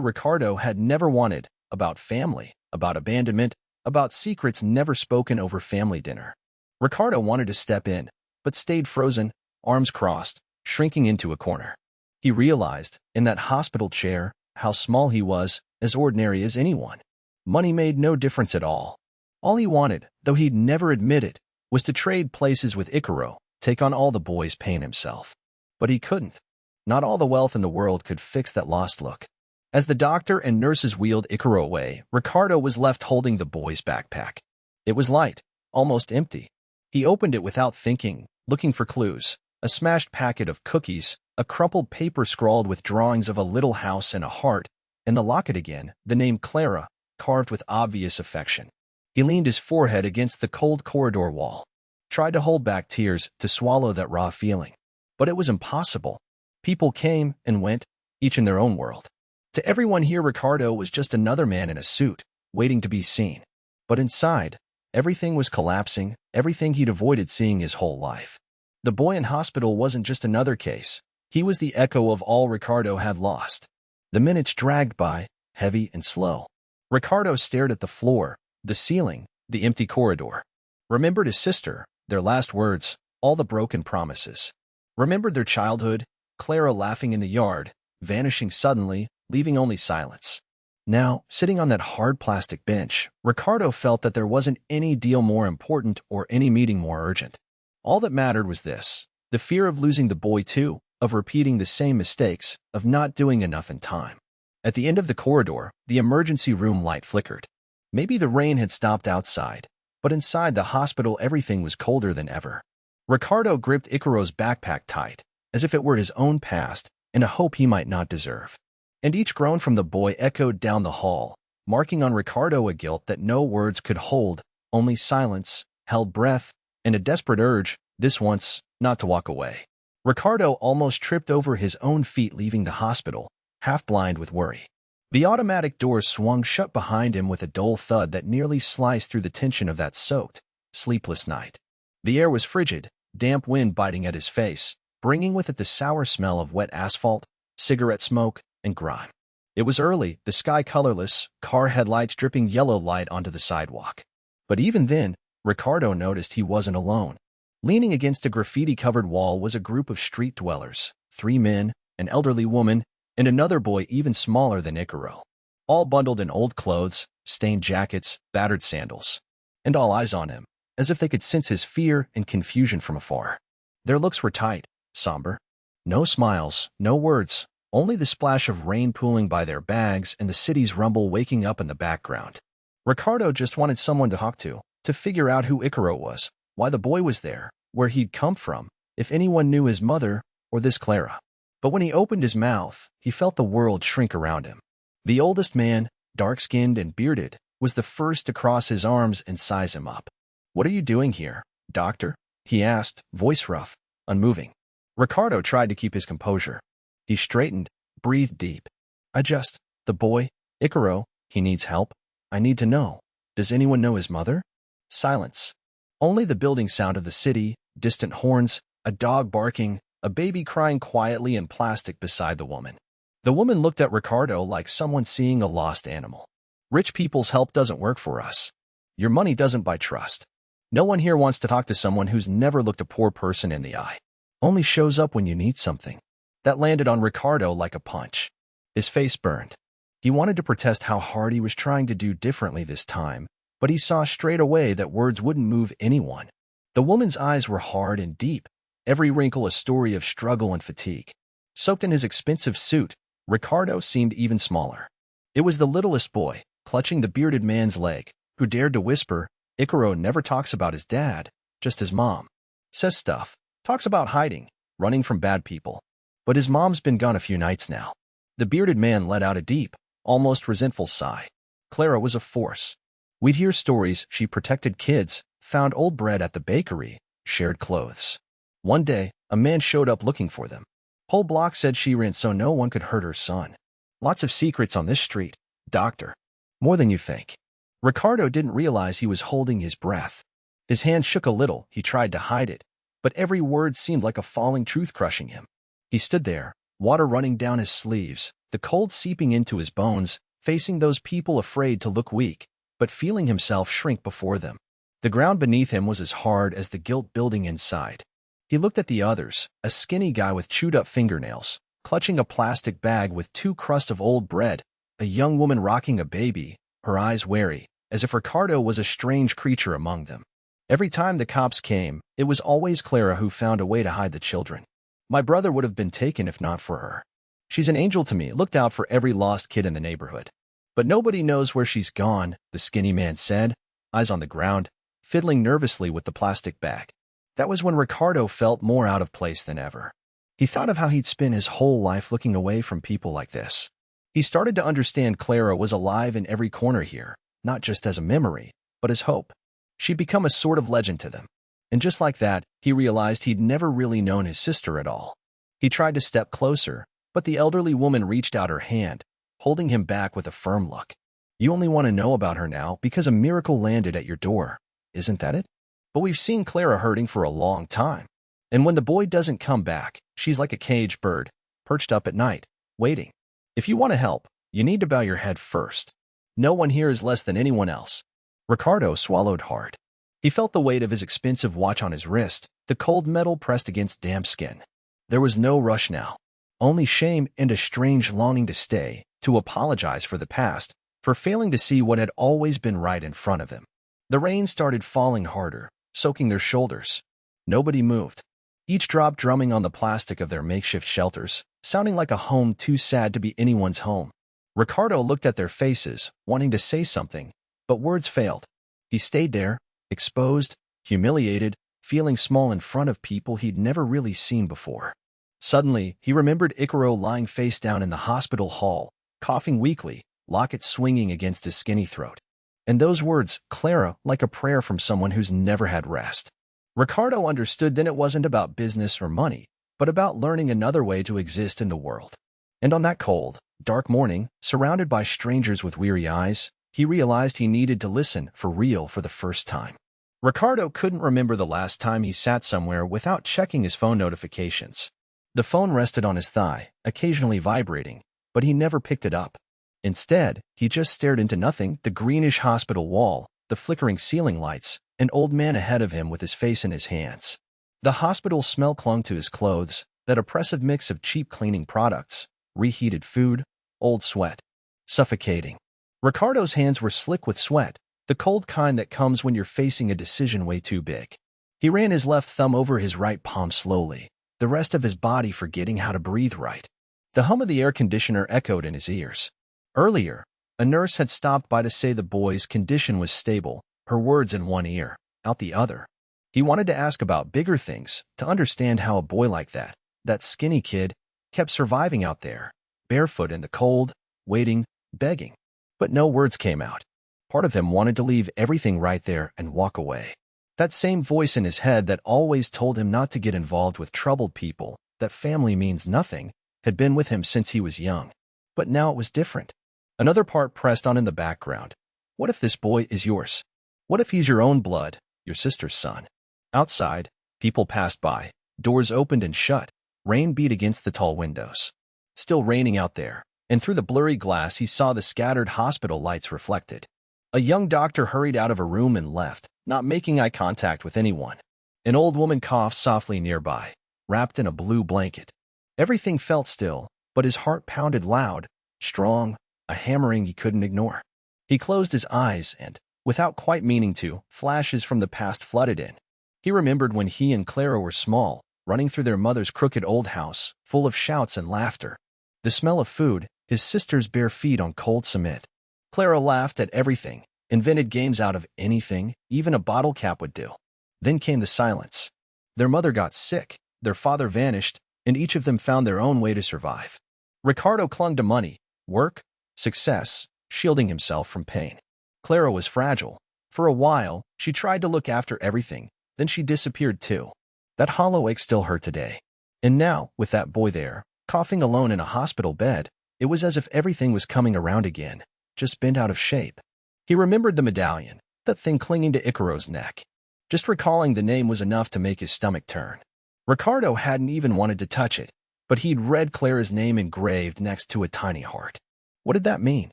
[SPEAKER 1] Ricardo had never wanted, about family, about abandonment, about secrets never spoken over family dinner. Ricardo wanted to step in, but stayed frozen, arms crossed, shrinking into a corner. He realized, in that hospital chair, how small he was, as ordinary as anyone. Money made no difference at all. All he wanted, though he'd never admit it, was to trade places with Icaro, take on all the boy's pain himself. But he couldn't. Not all the wealth in the world could fix that lost look. As the doctor and nurses wheeled Icaro away, Ricardo was left holding the boy's backpack. It was light, almost empty. He opened it without thinking, looking for clues. A smashed packet of cookies, a crumpled paper scrawled with drawings of a little house and a heart, and the locket again, the name Clara, carved with obvious affection. He leaned his forehead against the cold corridor wall, tried to hold back tears to swallow that raw feeling. But it was impossible. People came and went, each in their own world. To everyone here, Ricardo was just another man in a suit, waiting to be seen. But inside, everything was collapsing, everything he'd avoided seeing his whole life. The boy in hospital wasn't just another case. He was the echo of all Ricardo had lost. The minutes dragged by, heavy and slow. Ricardo stared at the floor, the ceiling, the empty corridor. Remembered his sister, their last words, all the broken promises. Remembered their childhood, Clara laughing in the yard, vanishing suddenly, leaving only silence. Now, sitting on that hard plastic bench, Ricardo felt that there wasn't any deal more important or any meeting more urgent. All that mattered was this: the fear of losing the boy too, of repeating the same mistakes, of not doing enough in time. At the end of the corridor, the emergency room light flickered. Maybe the rain had stopped outside, but inside the hospital everything was colder than ever. Ricardo gripped Icaro's backpack tight, as if it were his own past, and a hope he might not deserve. And each groan from the boy echoed down the hall, marking on Ricardo a guilt that no words could hold, only silence, held breath, and a desperate urge, this once, not to walk away. Ricardo almost tripped over his own feet leaving the hospital, half blind with worry. The automatic door swung shut behind him with a dull thud that nearly sliced through the tension of that soaked, sleepless night. The air was frigid, damp wind biting at his face, bringing with it the sour smell of wet asphalt, cigarette smoke, and grime. It was early, the sky colorless, car headlights dripping yellow light onto the sidewalk. But even then, Ricardo noticed he wasn't alone. Leaning against a graffiti-covered wall was a group of street dwellers, 3 men, an elderly woman, and another boy even smaller than Icaro. All bundled in old clothes, stained jackets, battered sandals. And all eyes on him, as if they could sense his fear and confusion from afar. Their looks were tight, somber. No smiles, no words, only the splash of rain pooling by their bags and the city's rumble waking up in the background. Ricardo just wanted someone to talk to figure out who Icaro was, why the boy was there, where he'd come from, if anyone knew his mother or this Clara. But when he opened his mouth, he felt the world shrink around him. The oldest man, dark-skinned and bearded, was the first to cross his arms and size him up. "What are you doing here, doctor?" he asked, voice rough, unmoving. Ricardo tried to keep his composure. He straightened, Breathe deep. The boy, Icaro, he needs help. I need to know. Does anyone know his mother? Silence. Only the building sound of the city, distant horns, a dog barking, a baby crying quietly in plastic beside the woman. The woman looked at Ricardo like someone seeing a lost animal. Rich people's help doesn't work for us. Your money doesn't buy trust. No one here wants to talk to someone who's never looked a poor person in the eye. Only shows up when you need something. That landed on Ricardo like a punch. His face burned. He wanted to protest how hard he was trying to do differently this time, but he saw straight away that words wouldn't move anyone. The woman's eyes were hard and deep, every wrinkle a story of struggle and fatigue. Soaked in his expensive suit, Ricardo seemed even smaller. It was the littlest boy, clutching the bearded man's leg, who dared to whisper, "Icaro never talks about his dad, just his mom. Says stuff, talks about hiding, running from bad people. But his mom's been gone a few nights now." The bearded man let out a deep, almost resentful sigh. Clara was a force. We'd hear stories she protected kids, found old bread at the bakery, shared clothes. One day, a man showed up looking for them. Whole block said she ran so no one could hurt her son. Lots of secrets on this street, doctor. More than you think. Ricardo didn't realize he was holding his breath. His hand shook a little, he tried to hide it, but every word seemed like a falling truth crushing him. He stood there, water running down his sleeves, the cold seeping into his bones, facing those people afraid to look weak, but feeling himself shrink before them. The ground beneath him was as hard as the guilt building inside. He looked at the others, a skinny guy with chewed-up fingernails, clutching a plastic bag with 2 crusts of old bread, a young woman rocking a baby, her eyes wary, as if Ricardo was a strange creature among them. Every time the cops came, it was always Clara who found a way to hide the children. "My brother would have been taken if not for her. She's an angel to me, looked out for every lost kid in the neighborhood. But nobody knows where she's gone," the skinny man said, eyes on the ground, fiddling nervously with the plastic bag. That was when Ricardo felt more out of place than ever. He thought of how he'd spent his whole life looking away from people like this. He started to understand Clara was alive in every corner here, not just as a memory, but as hope. She'd become a sort of legend to them. And just like that, he realized he'd never really known his sister at all. He tried to step closer, but the elderly woman reached out her hand, holding him back with a firm look. "You only want to know about her now because a miracle landed at your door. Isn't that it? But we've seen Clara hurting for a long time. And when the boy doesn't come back, she's like a caged bird, perched up at night, waiting. If you want to help, you need to bow your head first. No one here is less than anyone else." Ricardo swallowed hard. He felt the weight of his expensive watch on his wrist, the cold metal pressed against damp skin. There was no rush now. Only shame and a strange longing to stay, to apologize for the past, for failing to see what had always been right in front of him. The rain started falling harder, soaking their shoulders. Nobody moved, each drop drumming on the plastic of their makeshift shelters, sounding like a home too sad to be anyone's home. Ricardo looked at their faces, wanting to say something, but words failed. He stayed there, exposed, humiliated, feeling small in front of people he'd never really seen before. Suddenly, he remembered Icaro lying face down in the hospital hall, coughing weakly, locket swinging against his skinny throat. And those words, "Clara," like a prayer from someone who's never had rest. Ricardo understood then it wasn't about business or money, but about learning another way to exist in the world. And on that cold, dark morning, surrounded by strangers with weary eyes, he realized he needed to listen for real for the first time. Ricardo couldn't remember the last time he sat somewhere without checking his phone notifications. The phone rested on his thigh, occasionally vibrating, but he never picked it up. Instead, he just stared into nothing, the greenish hospital wall, the flickering ceiling lights, an old man ahead of him with his face in his hands. The hospital smell clung to his clothes, that oppressive mix of cheap cleaning products, reheated food, old sweat. Suffocating. Ricardo's hands were slick with sweat, the cold kind that comes when you're facing a decision way too big. He ran his left thumb over his right palm slowly, the rest of his body forgetting how to breathe right. The hum of the air conditioner echoed in his ears. Earlier, a nurse had stopped by to say the boy's condition was stable, her words in one ear, out the other. He wanted to ask about bigger things, to understand how a boy like that skinny kid, kept surviving out there, barefoot in the cold, waiting, begging. But no words came out. Part of him wanted to leave everything right there and walk away. That same voice in his head that always told him not to get involved with troubled people, that family means nothing, had been with him since he was young. But now it was different. Another part pressed on in the background. What if this boy is yours? What if he's your own blood, your sister's son? Outside, people passed by. Doors opened and shut. Rain beat against the tall windows. Still raining out there, and through the blurry glass he saw the scattered hospital lights reflected. A young doctor hurried out of a room and left, not making eye contact with anyone. An old woman coughed softly nearby, wrapped in a blue blanket. Everything felt still, but his heart pounded loud, strong, a hammering he couldn't ignore. He closed his eyes and, without quite meaning to, flashes from the past flooded in. He remembered when he and Clara were small, running through their mother's crooked old house, full of shouts and laughter. The smell of food, his sister's bare feet on cold cement. Clara laughed at everything, invented games out of anything, even a bottle cap would do. Then came the silence. Their mother got sick, their father vanished, and each of them found their own way to survive. Ricardo clung to money, work, success, shielding himself from pain. Clara was fragile. For a while, she tried to look after everything, then she disappeared too. That hollow ache still hurt today. And now, with that boy there, coughing alone in a hospital bed, it was as if everything was coming around again, just bent out of shape. He remembered the medallion, that thing clinging to Icaro's neck. Just recalling the name was enough to make his stomach turn. Ricardo hadn't even wanted to touch it, but he'd read Clara's name engraved next to a tiny heart. What did that mean?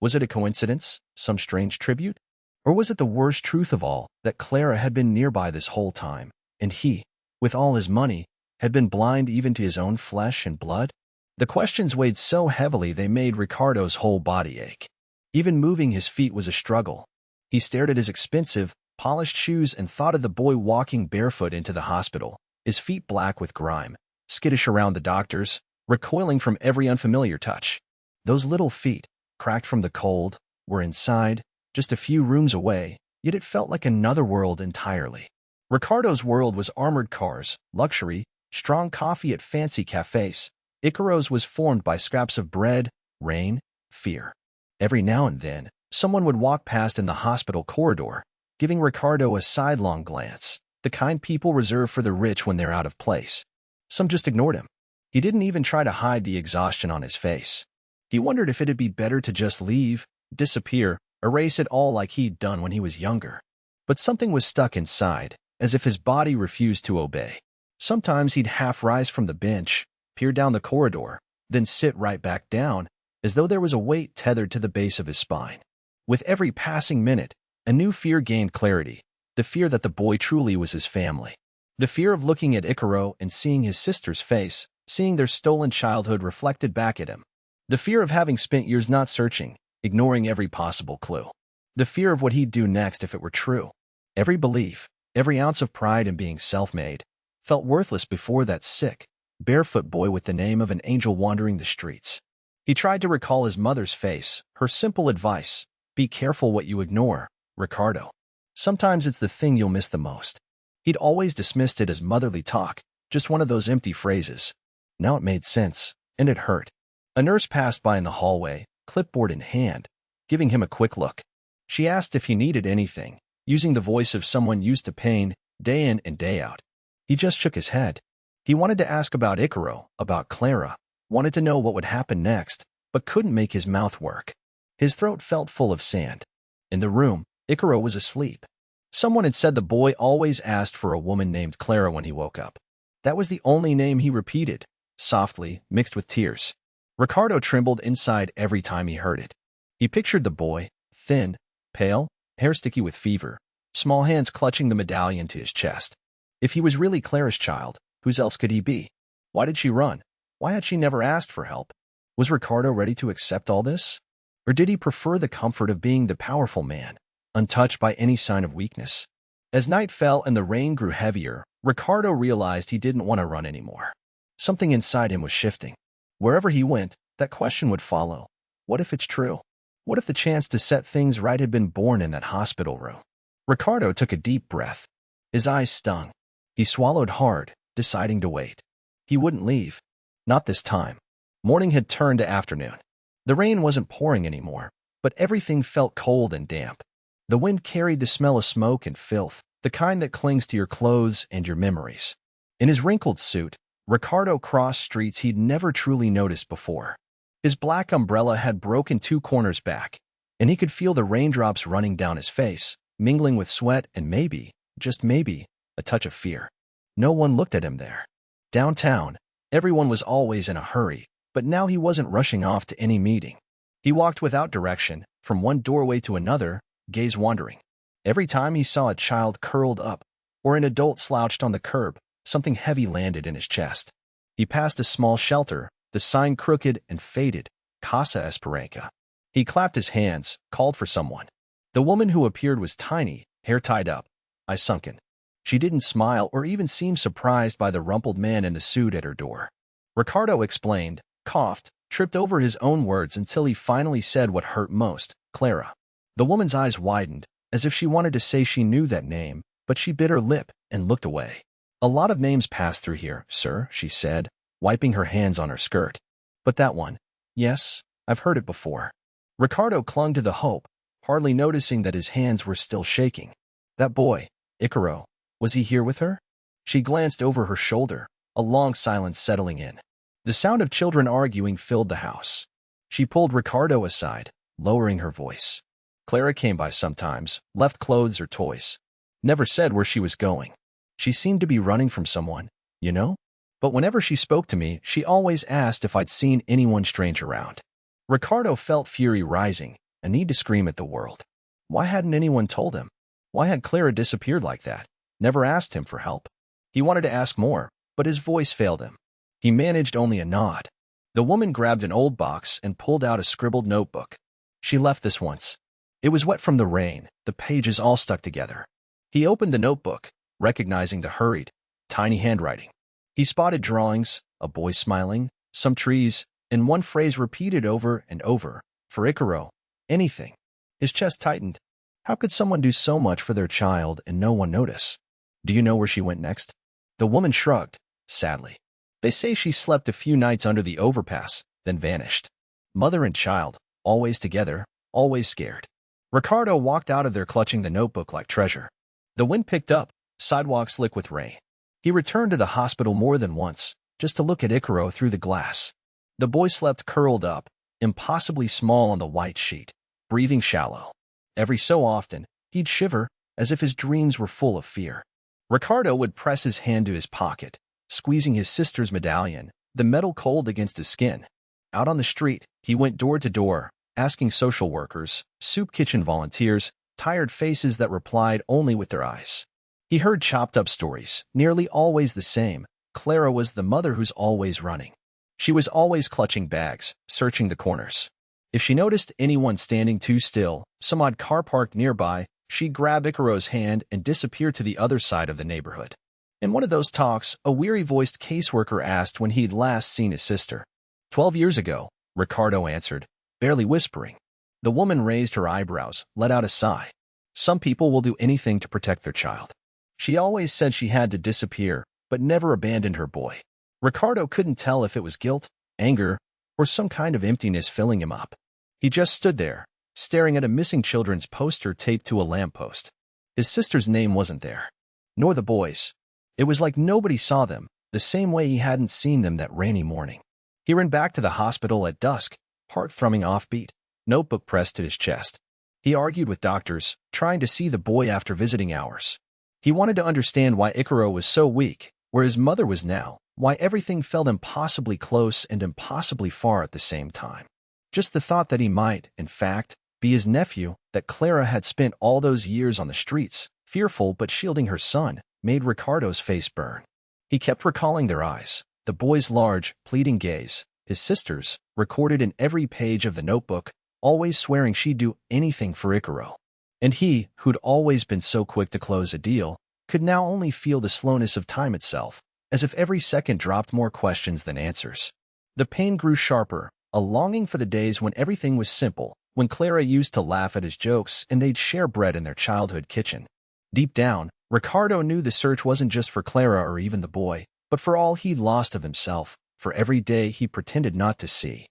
[SPEAKER 1] Was it a coincidence, some strange tribute? Or was it the worst truth of all, that Clara had been nearby this whole time, and he, with all his money, had been blind even to his own flesh and blood? The questions weighed so heavily they made Ricardo's whole body ache. Even moving his feet was a struggle. He stared at his expensive, polished shoes and thought of the boy walking barefoot into the hospital, his feet black with grime, skittish around the doctors, recoiling from every unfamiliar touch. Those little feet, cracked from the cold, were inside, just a few rooms away, yet it felt like another world entirely. Ricardo's world was armored cars, luxury, strong coffee at fancy cafes. Icaro's was formed by scraps of bread, rain, fear. Every now and then, someone would walk past in the hospital corridor, giving Ricardo a sidelong glance, the kind people reserve for the rich when they're out of place. Some just ignored him. He didn't even try to hide the exhaustion on his face. He wondered if it'd be better to just leave, disappear, erase it all like he'd done when he was younger. But something was stuck inside, as if his body refused to obey. Sometimes he'd half rise from the bench, peer down the corridor, then sit right back down, as though there was a weight tethered to the base of his spine. With every passing minute, a new fear gained clarity, the fear that the boy truly was his family. The fear of looking at Icaro and seeing his sister's face, seeing their stolen childhood reflected back at him. The fear of having spent years not searching, ignoring every possible clue. The fear of what he'd do next if it were true. Every belief, every ounce of pride in being self-made, felt worthless before that sick, barefoot boy with the name of an angel wandering the streets. He tried to recall his mother's face, her simple advice, be careful what you ignore, Ricardo. Sometimes it's the thing you'll miss the most. He'd always dismissed it as motherly talk, just one of those empty phrases. Now it made sense, and it hurt. A nurse passed by in the hallway, clipboard in hand, giving him a quick look. She asked if he needed anything, using the voice of someone used to pain, day in and day out. He just shook his head. He wanted to ask about Icaro, about Clara, wanted to know what would happen next, but couldn't make his mouth work. His throat felt full of sand. In the room, Icaro was asleep. Someone had said the boy always asked for a woman named Clara when he woke up. That was the only name he repeated, softly, mixed with tears. Ricardo trembled inside every time he heard it. He pictured the boy, thin, pale, hair sticky with fever, small hands clutching the medallion to his chest. If he was really Clara's child, whose else could he be? Why did she run? Why had she never asked for help? Was Ricardo ready to accept all this? Or did he prefer the comfort of being the powerful man, untouched by any sign of weakness? As night fell and the rain grew heavier, Ricardo realized he didn't want to run anymore. Something inside him was shifting. Wherever he went, that question would follow. What if it's true? What if the chance to set things right had been born in that hospital room? Ricardo took a deep breath. His eyes stung. He swallowed hard, deciding to wait. He wouldn't leave. Not this time. Morning had turned to afternoon. The rain wasn't pouring anymore, but everything felt cold and damp. The wind carried the smell of smoke and filth, the kind that clings to your clothes and your memories. In his wrinkled suit, Ricardo crossed streets he'd never truly noticed before. His black umbrella had broken 2 corners back, and he could feel the raindrops running down his face, mingling with sweat and maybe, just maybe, a touch of fear. No one looked at him there. Downtown, everyone was always in a hurry, but now he wasn't rushing off to any meeting. He walked without direction, from one doorway to another, gaze wandering. Every time he saw a child curled up or an adult slouched on the curb, something heavy landed in his chest. He passed a small shelter, the sign crooked and faded, Casa Esperanza. He clapped his hands, called for someone. The woman who appeared was tiny, hair tied up, eyes sunken. She didn't smile or even seem surprised by the rumpled man in the suit at her door. Ricardo explained, coughed, tripped over his own words until he finally said what hurt most, Clara. The woman's eyes widened, as if she wanted to say she knew that name, but she bit her lip and looked away. A lot of names pass through here, sir, she said, wiping her hands on her skirt. But that one, yes, I've heard it before. Ricardo clung to the hope, hardly noticing that his hands were still shaking. That boy, Icaro, was he here with her? She glanced over her shoulder, a long silence settling in. The sound of children arguing filled the house. She pulled Ricardo aside, lowering her voice. Clara came by sometimes, left clothes or toys. Never said where she was going. She seemed to be running from someone, you know? But whenever she spoke to me, she always asked if I'd seen anyone strange around. Ricardo felt fury rising, a need to scream at the world. Why hadn't anyone told him? Why had Clara disappeared like that? Never asked him for help. He wanted to ask more, but his voice failed him. He managed only a nod. The woman grabbed an old box and pulled out a scribbled notebook. She left this once. It was wet from the rain, the pages all stuck together. He opened the notebook, recognizing the hurried, tiny handwriting. He spotted drawings, a boy smiling, some trees, and one phrase repeated over and over, for Icaro, anything. His chest tightened. How could someone do so much for their child and no one notice? Do you know where she went next? The woman shrugged, sadly. They say she slept a few nights under the overpass, then vanished. Mother and child, always together, always scared. Ricardo walked out of there clutching the notebook like treasure. The wind picked up, sidewalk slick with rain. He returned to the hospital more than once, just to look at Icaro through the glass. The boy slept curled up, impossibly small on the white sheet, breathing shallow. Every so often, he'd shiver, as if his dreams were full of fear. Ricardo would press his hand to his pocket, squeezing his sister's medallion, the metal cold against his skin. Out on the street, he went door to door, asking social workers, soup kitchen volunteers, tired faces that replied only with their eyes. He heard chopped-up stories, nearly always the same. Clara was the mother who's always running. She was always clutching bags, searching the corners. If she noticed anyone standing too still, some odd car parked nearby, she'd grab Icaro's hand and disappear to the other side of the neighborhood. In one of those talks, a weary-voiced caseworker asked when he'd last seen his sister. 12 years ago, Ricardo answered, barely whispering. The woman raised her eyebrows, let out a sigh. Some people will do anything to protect their child. She always said she had to disappear, but never abandoned her boy. Ricardo couldn't tell if it was guilt, anger, or some kind of emptiness filling him up. He just stood there, staring at a missing children's poster taped to a lamppost. His sister's name wasn't there, nor the boy's. It was like nobody saw them, the same way he hadn't seen them that rainy morning. He ran back to the hospital at dusk, heart thrumming offbeat, notebook pressed to his chest. He argued with doctors, trying to see the boy after visiting hours. He wanted to understand why Icaro was so weak, where his mother was now, why everything felt impossibly close and impossibly far at the same time. Just the thought that he might, in fact, be his nephew, that Clara had spent all those years on the streets, fearful but shielding her son, made Ricardo's face burn. He kept recalling their eyes, the boy's large, pleading gaze, his sister's, recorded in every page of the notebook, always swearing she'd do anything for Icaro. And he, who'd always been so quick to close a deal, could now only feel the slowness of time itself, as if every second dropped more questions than answers. The pain grew sharper, a longing for the days when everything was simple, when Clara used to laugh at his jokes and they'd share bread in their childhood kitchen. Deep down, Ricardo knew the search wasn't just for Clara or even the boy, but for all he'd lost of himself, for every day he pretended not to see.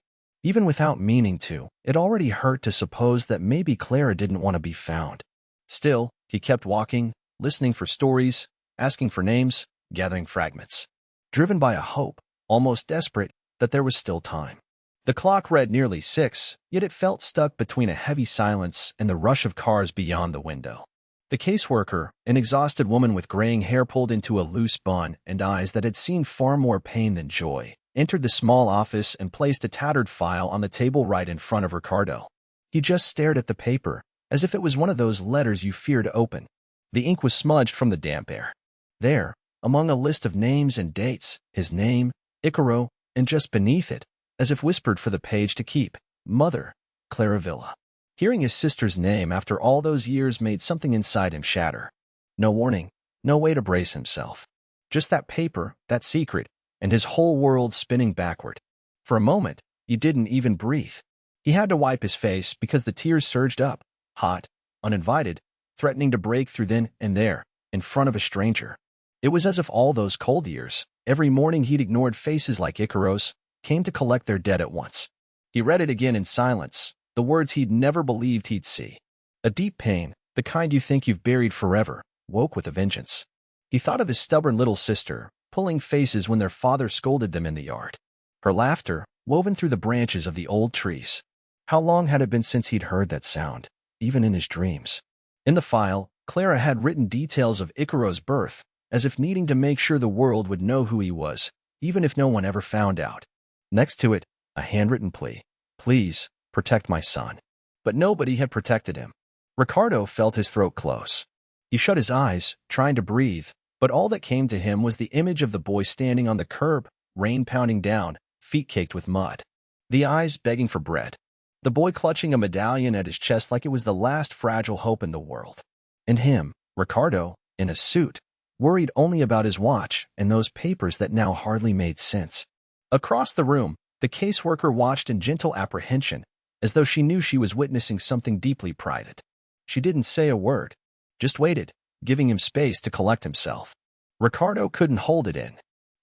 [SPEAKER 1] Even without meaning to, it already hurt to suppose that maybe Clara didn't want to be found. Still, he kept walking, listening for stories, asking for names, gathering fragments. driven by a hope, almost desperate, that there was still time. The clock read nearly 6, yet it felt stuck between a heavy silence and the rush of cars beyond the window. The caseworker, an exhausted woman with graying hair pulled into a loose bun and eyes that had seen far more pain than joy, entered the small office and placed a tattered file on the table right in front of Ricardo. He just stared at the paper, as if it was one of those letters you fear to open. The ink was smudged from the damp air. There, among a list of names and dates, his name, Icaro, and just beneath it, as if whispered for the page to keep, Mother, Clara Villa. Hearing his sister's name after all those years made something inside him shatter. No warning, no way to brace himself. Just that paper, that secret, and his whole world spinning backward. For a moment, he didn't even breathe. He had to wipe his face because the tears surged up, hot, uninvited, threatening to break through then and there, in front of a stranger. It was as if all those cold years, every morning he'd ignored faces like Icaro's, came to collect their debt at once. He read it again in silence, the words he'd never believed he'd see. A deep pain, the kind you think you've buried forever, woke with a vengeance. He thought of his stubborn little sister, pulling faces when their father scolded them in the yard. Her laughter, woven through the branches of the old trees. How long had it been since he'd heard that sound, even in his dreams? In the file, Clara had written details of Icaro's birth, as if needing to make sure the world would know who he was, even if no one ever found out. Next to it, a handwritten plea. Please, protect my son. But nobody had protected him. Ricardo felt his throat close. He shut his eyes, trying to breathe, but all that came to him was the image of the boy standing on the curb, rain pounding down, feet caked with mud. The eyes begging for bread. The boy clutching a medallion at his chest like it was the last fragile hope in the world. And him, Ricardo, in a suit, worried only about his watch and those papers that now hardly made sense. Across the room, the caseworker watched in gentle apprehension, as though she knew she was witnessing something deeply private. She didn't say a word, just waited, giving him space to collect himself. Ricardo couldn't hold it in.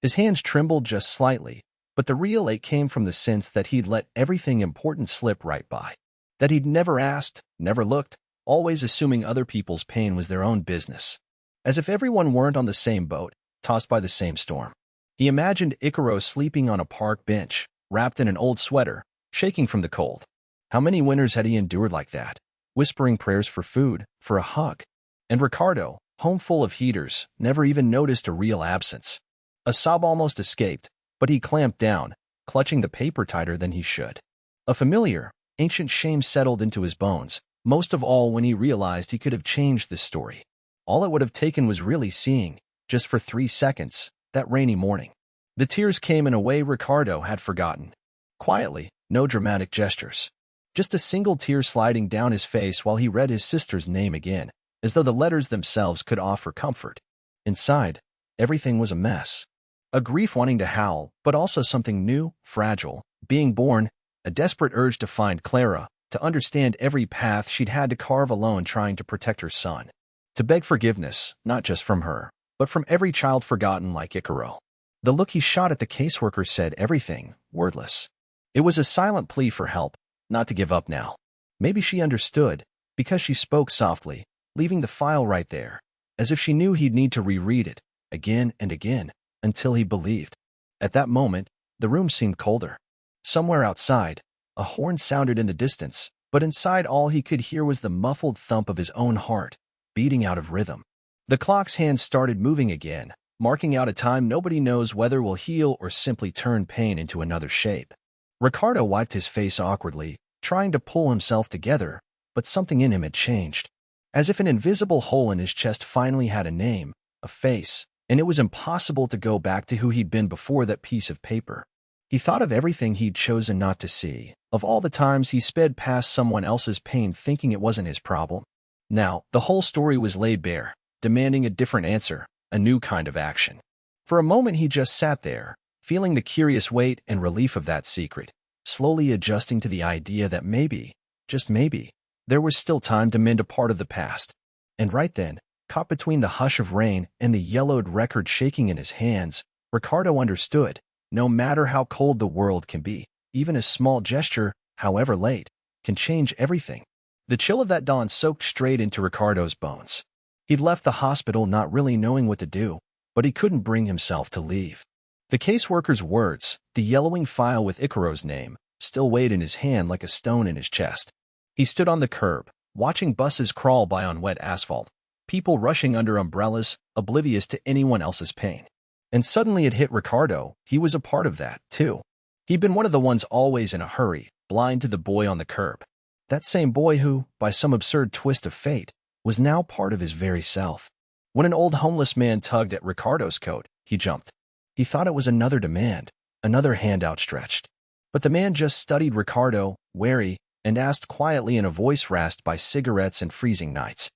[SPEAKER 1] His hands trembled just slightly, but the real ache came from the sense that he'd let everything important slip right by. That he'd never asked, never looked, always assuming other people's pain was their own business. As if everyone weren't on the same boat, tossed by the same storm. He imagined Icaro sleeping on a park bench, wrapped in an old sweater, shaking from the cold. How many winters had he endured like that, whispering prayers for food, for a hug? And Ricardo, home full of heaters, never even noticed a real absence. A sob almost escaped, but he clamped down, clutching the paper tighter than he should. A familiar, ancient shame settled into his bones, most of all when he realized he could have changed this story. All it would have taken was really seeing, just for 3 seconds, that rainy morning. The tears came in a way Ricardo had forgotten. Quietly, no dramatic gestures. Just a single tear sliding down his face while he read his sister's name again, as though the letters themselves could offer comfort. Inside, everything was a mess. A grief wanting to howl, but also something new, fragile, being born, a desperate urge to find Clara, to understand every path she'd had to carve alone trying to protect her son. To beg forgiveness, not just from her, but from every child forgotten like Icaro. The look he shot at the caseworker said everything, wordless. It was a silent plea for help, not to give up now. Maybe she understood, because she spoke softly, leaving the file right there, as if she knew he'd need to reread it, again and again, until he believed. At that moment, the room seemed colder. Somewhere outside, a horn sounded in the distance, but inside all he could hear was the muffled thump of his own heart, beating out of rhythm. The clock's hands started moving again, marking out a time nobody knows whether will heal or simply turn pain into another shape. Ricardo wiped his face awkwardly, trying to pull himself together, but something in him had changed. As if an invisible hole in his chest finally had a name, a face, and it was impossible to go back to who he'd been before that piece of paper. He thought of everything he'd chosen not to see, of all the times he sped past someone else's pain thinking it wasn't his problem. Now, the whole story was laid bare, demanding a different answer, a new kind of action. For a moment he just sat there, feeling the curious weight and relief of that secret, slowly adjusting to the idea that maybe, just maybe, there was still time to mend a part of the past. And right then, caught between the hush of rain and the yellowed record shaking in his hands, Ricardo understood, no matter how cold the world can be, even a small gesture, however late, can change everything. The chill of that dawn soaked straight into Ricardo's bones. He'd left the hospital not really knowing what to do, but he couldn't bring himself to leave. The caseworker's words, the yellowing file with Icaro's name, still weighed in his hand like a stone in his chest. He stood on the curb, watching buses crawl by on wet asphalt, people rushing under umbrellas, oblivious to anyone else's pain. And suddenly it hit Ricardo. He was a part of that, too. He'd been one of the ones always in a hurry, blind to the boy on the curb. That same boy who, by some absurd twist of fate, was now part of his very self. When an old homeless man tugged at Ricardo's coat, he jumped. He thought it was another demand, another hand outstretched. But the man just studied Ricardo, wary, and asked quietly in a voice rasped by cigarettes and freezing nights,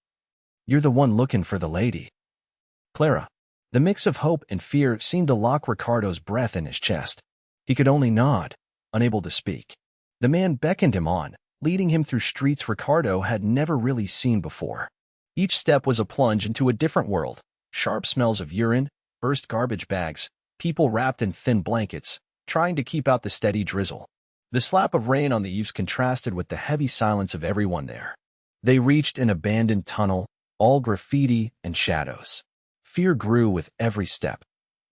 [SPEAKER 1] "You're the one looking for the lady, Clara." The mix of hope and fear seemed to lock Ricardo's breath in his chest. He could only nod, unable to speak. The man beckoned him on, leading him through streets Ricardo had never really seen before. Each step was a plunge into a different world. Sharp smells of urine, burst garbage bags, people wrapped in thin blankets, trying to keep out the steady drizzle. The slap of rain on the eaves contrasted with the heavy silence of everyone there. They reached an abandoned tunnel, all graffiti and shadows. Fear grew with every step,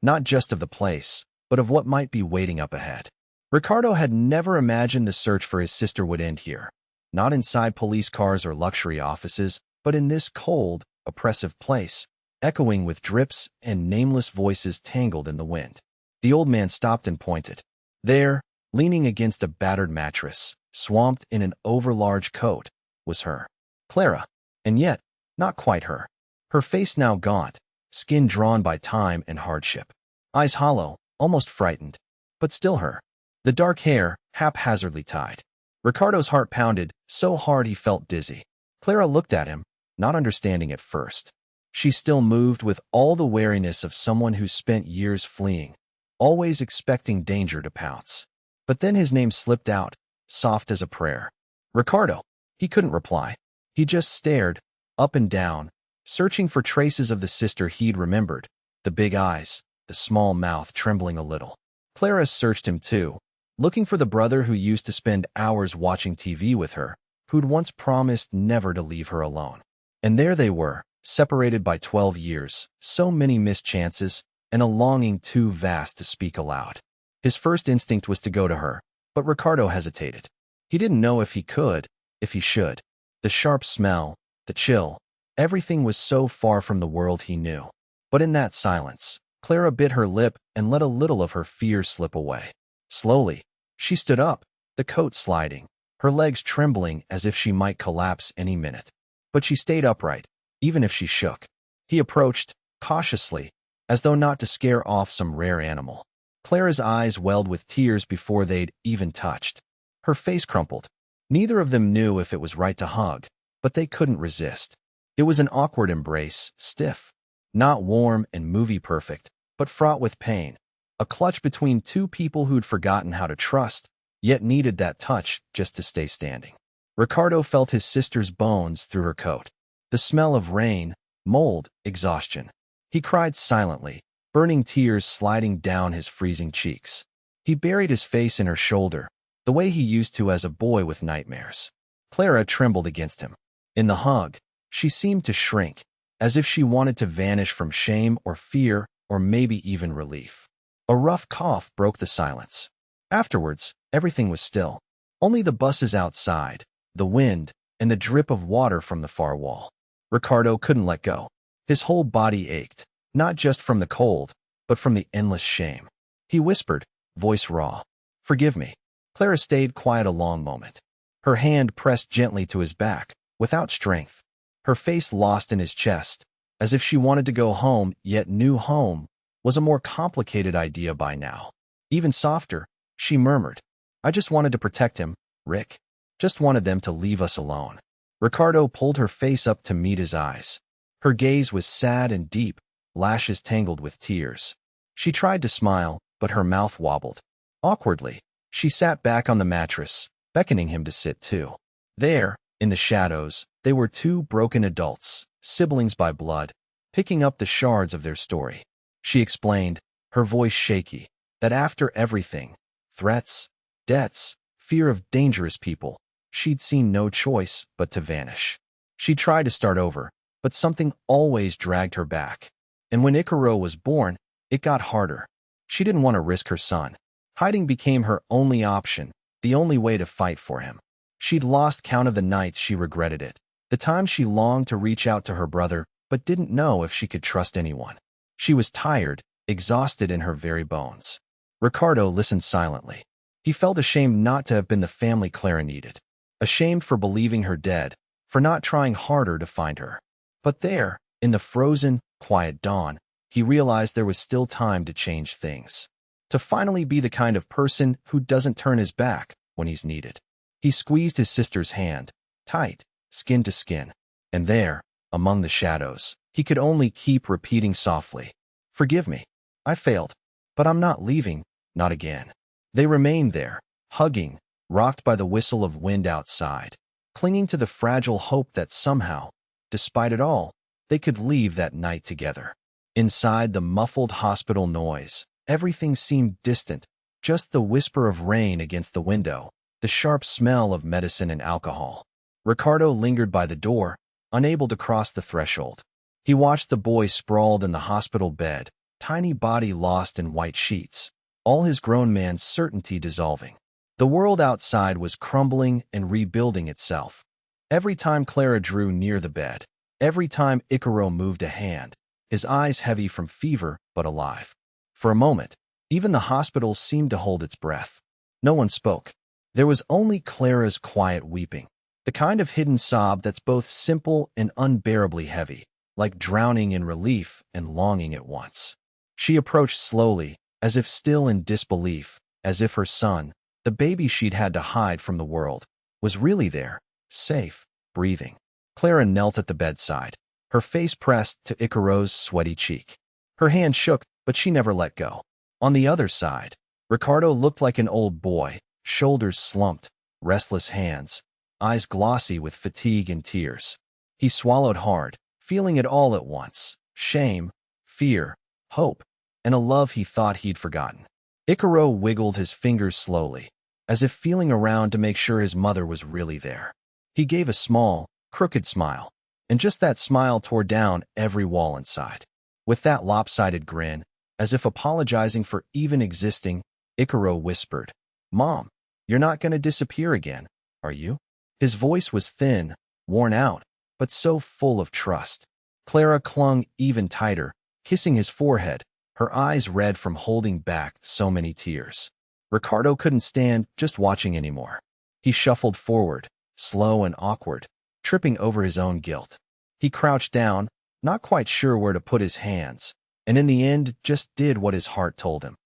[SPEAKER 1] not just of the place, but of what might be waiting up ahead. Ricardo had never imagined the search for his sister would end here, not inside police cars or luxury offices, but in this cold, oppressive place, echoing with drips and nameless voices tangled in the wind. The old man stopped and pointed. There, leaning against a battered mattress, swamped in an overlarge coat, was her. Clara. And yet, not quite her. Her face now gaunt, skin drawn by time and hardship. Eyes hollow, almost frightened, but still her. The dark hair, haphazardly tied. Ricardo's heart pounded, so hard he felt dizzy. Clara looked at him, not understanding at first. She still moved with all the wariness of someone who spent years fleeing, always expecting danger to pounce. But then his name slipped out, soft as a prayer. Ricardo. He couldn't reply. He just stared, up and down, searching for traces of the sister he'd remembered, the big eyes, the small mouth trembling a little. Clara searched him too, looking for the brother who used to spend hours watching TV with her, who'd once promised never to leave her alone. And there they were, separated by 12 years, so many missed chances, and a longing too vast to speak aloud. His first instinct was to go to her, but Ricardo hesitated. He didn't know if he could, if he should. The sharp smell, the chill, everything was so far from the world he knew. But in that silence, Clara bit her lip and let a little of her fear slip away. Slowly, she stood up, the coat sliding, her legs trembling as if she might collapse any minute. But she stayed upright, even if she shook. He approached, cautiously, as though not to scare off some rare animal. Clara's eyes welled with tears before they'd even touched. Her face crumpled. Neither of them knew if it was right to hug, but they couldn't resist. It was an awkward embrace, stiff, not warm and movie-perfect, but fraught with pain. A clutch between two people who'd forgotten how to trust, yet needed that touch just to stay standing. Ricardo felt his sister's bones through her coat. The smell of rain, mold, exhaustion. He cried silently, burning tears sliding down his freezing cheeks. He buried his face in her shoulder, the way he used to as a boy with nightmares. Clara trembled against him. In the hug, she seemed to shrink, as if she wanted to vanish from shame or fear or maybe even relief. A rough cough broke the silence. Afterwards, everything was still. Only the buses outside, the wind, and the drip of water from the far wall. Ricardo couldn't let go. His whole body ached, not just from the cold, but from the endless shame. He whispered, voice raw, "Forgive me." Clara stayed quiet a long moment. Her hand pressed gently to his back, without strength. Her face lost in his chest, as if she wanted to go home, yet knew home was a more complicated idea by now. Even softer, she murmured, "I just wanted to protect him, Rick. Just wanted them to leave us alone." Ricardo pulled her face up to meet his eyes. Her gaze was sad and deep, lashes tangled with tears. She tried to smile, but her mouth wobbled. Awkwardly, she sat back on the mattress, beckoning him to sit too. There, in the shadows, they were two broken adults, siblings by blood, picking up the shards of their story. She explained, her voice shaky, that after everything, threats, debts, fear of dangerous people, she'd seen no choice but to vanish. She tried to start over, but something always dragged her back. And when Icaro was born, it got harder. She didn't want to risk her son. Hiding became her only option, the only way to fight for him. She'd lost count of the nights she regretted it, the times she longed to reach out to her brother but didn't know if she could trust anyone. She was tired, exhausted in her very bones. Ricardo listened silently. He felt ashamed not to have been the family Clara needed, ashamed for believing her dead, for not trying harder to find her. But there, in the frozen, quiet dawn, he realized there was still time to change things, to finally be the kind of person who doesn't turn his back when he's needed. He squeezed his sister's hand, tight, skin to skin, and there, among the shadows, he could only keep repeating softly, "Forgive me. I failed. But I'm not leaving, not again." They remained there, hugging, rocked by the whistle of wind outside, clinging to the fragile hope that somehow, despite it all, they could leave that night together. Inside the muffled hospital noise, everything seemed distant, just the whisper of rain against the window, the sharp smell of medicine and alcohol. Ricardo lingered by the door, unable to cross the threshold. He watched the boy sprawled in the hospital bed, tiny body lost in white sheets, all his grown man's certainty dissolving. The world outside was crumbling and rebuilding itself. Every time Clara drew near the bed, every time Icaro moved a hand, his eyes heavy from fever but alive. For a moment, even the hospital seemed to hold its breath. No one spoke. There was only Clara's quiet weeping, the kind of hidden sob that's both simple and unbearably heavy, like drowning in relief and longing at once. She approached slowly, as if still in disbelief, as if her son, the baby she'd had to hide from the world, was really there, safe, breathing. Clara knelt at the bedside, her face pressed to Icaro's sweaty cheek. Her hand shook, but she never let go. On the other side, Ricardo looked like an old boy, shoulders slumped, restless hands, eyes glossy with fatigue and tears. He swallowed hard, feeling it all at once: shame, fear, hope, and a love he thought he'd forgotten. Icaro wiggled his fingers slowly, as if feeling around to make sure his mother was really there. He gave a small, crooked smile, and just that smile tore down every wall inside. With that lopsided grin, as if apologizing for even existing, Icaro whispered, "Mom, you're not going to disappear again, are you?" His voice was thin, worn out, but so full of trust. Clara clung even tighter, kissing his forehead, her eyes red from holding back so many tears. Ricardo couldn't stand just watching anymore. He shuffled forward, slow and awkward, tripping over his own guilt. He crouched down, not quite sure where to put his hands, and in the end just did what his heart told him.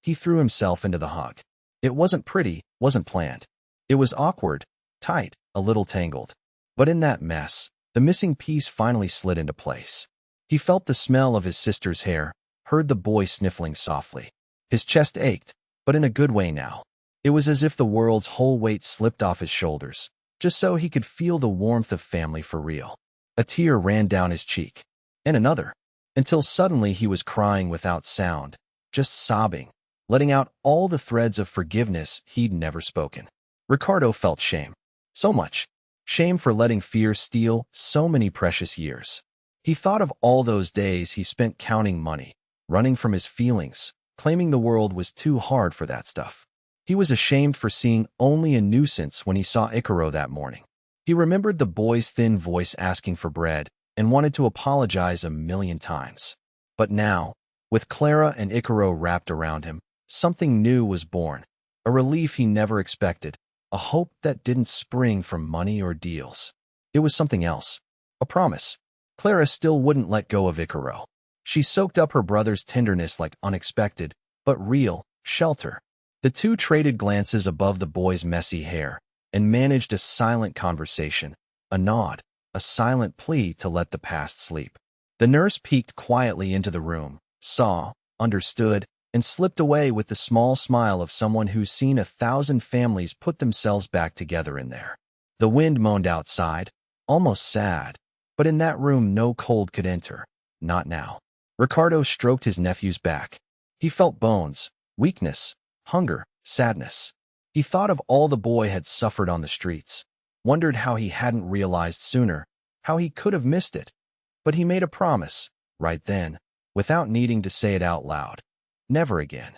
[SPEAKER 1] He threw himself into the hug. It wasn't pretty, wasn't planned. It was awkward, tight, a little tangled. But in that mess, the missing piece finally slid into place. He felt the smell of his sister's hair, heard the boy sniffling softly. His chest ached, but in a good way now. It was as if the world's whole weight slipped off his shoulders, just so he could feel the warmth of family for real. A tear ran down his cheek, and another, until suddenly he was crying without sound, just sobbing, letting out all the threads of forgiveness he'd never spoken. Ricardo felt shame. So much. Shame for letting fear steal so many precious years. He thought of all those days he spent counting money, running from his feelings, claiming the world was too hard for that stuff. He was ashamed for seeing only a nuisance when he saw Icaro that morning. He remembered the boy's thin voice asking for bread and wanted to apologize a million times. But now, with Clara and Icaro wrapped around him, something new was born, a relief he never expected, a hope that didn't spring from money or deals. It was something else, a promise. Clara still wouldn't let go of Icaro. She soaked up her brother's tenderness like unexpected, but real, shelter. The two traded glances above the boy's messy hair and managed a silent conversation, a nod, a silent plea to let the past sleep. The nurse peeked quietly into the room, saw, understood, and slipped away with the small smile of someone who's seen 1,000 families put themselves back together in there. The wind moaned outside, almost sad, but in that room no cold could enter, not now. Ricardo stroked his nephew's back. He felt bones, weakness, hunger, sadness. He thought of all the boy had suffered on the streets, wondered how he hadn't realized sooner, how he could have missed it. But he made a promise, right then, without needing to say it out loud. Never again.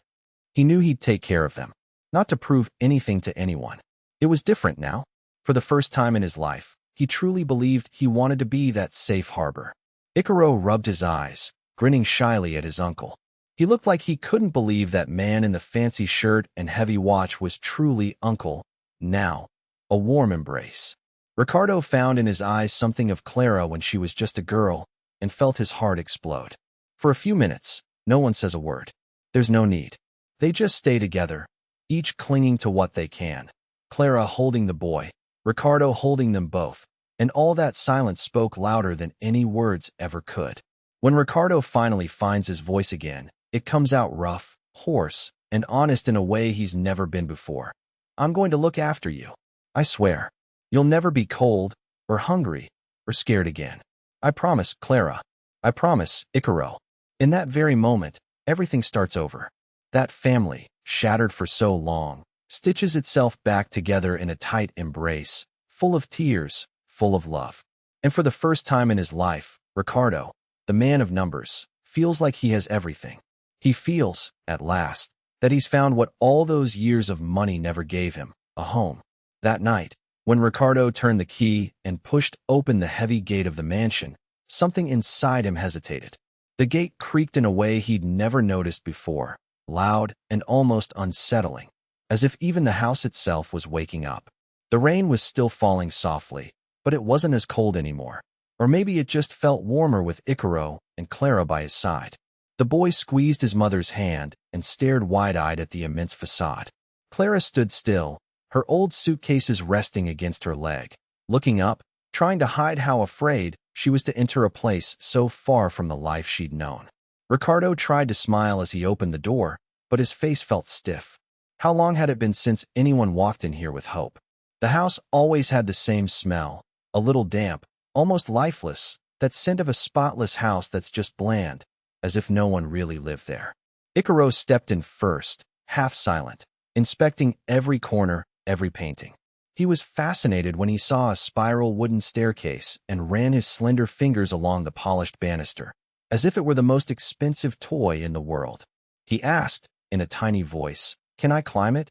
[SPEAKER 1] He knew he'd take care of them, not to prove anything to anyone. It was different now. For the first time in his life, he truly believed he wanted to be that safe harbor. Icaro rubbed his eyes, grinning shyly at his uncle. He looked like he couldn't believe that man in the fancy shirt and heavy watch was truly uncle. Now, a warm embrace. Ricardo found in his eyes something of Clara when she was just a girl, and felt his heart explode. For a few minutes, no one says a word. There's no need. They just stay together, each clinging to what they can. Clara holding the boy, Ricardo holding them both, and all that silence spoke louder than any words ever could. When Ricardo finally finds his voice again, it comes out rough, hoarse, and honest in a way he's never been before. I'm going to look after you. I swear. You'll never be cold, or hungry, or scared again. I promise, Clara. I promise, Icaro. In that very moment, everything starts over. That family, shattered for so long, stitches itself back together in a tight embrace, full of tears, full of love. And for the first time in his life, Ricardo, the man of numbers, feels like he has everything. He feels, at last, that he's found what all those years of money never gave him, a home. That night, when Ricardo turned the key and pushed open the heavy gate of the mansion, something inside him hesitated. The gate creaked in a way he'd never noticed before, loud and almost unsettling, as if even the house itself was waking up. The rain was still falling softly, but it wasn't as cold anymore. Or maybe it just felt warmer with Icaro and Clara by his side. The boy squeezed his mother's hand and stared wide-eyed at the immense facade. Clara stood still, her old suitcases resting against her leg, looking up, trying to hide how afraid she was to enter a place so far from the life she'd known. Ricardo tried to smile as he opened the door, but his face felt stiff. How long had it been since anyone walked in here with hope? The house always had the same smell, a little damp, almost lifeless, that scent of a spotless house that's just bland, as if no one really lived there. Icaro stepped in first, half silent, inspecting every corner, every painting. He was fascinated when he saw a spiral wooden staircase and ran his slender fingers along the polished banister, as if it were the most expensive toy in the world. He asked, in a tiny voice, "Can I climb it?"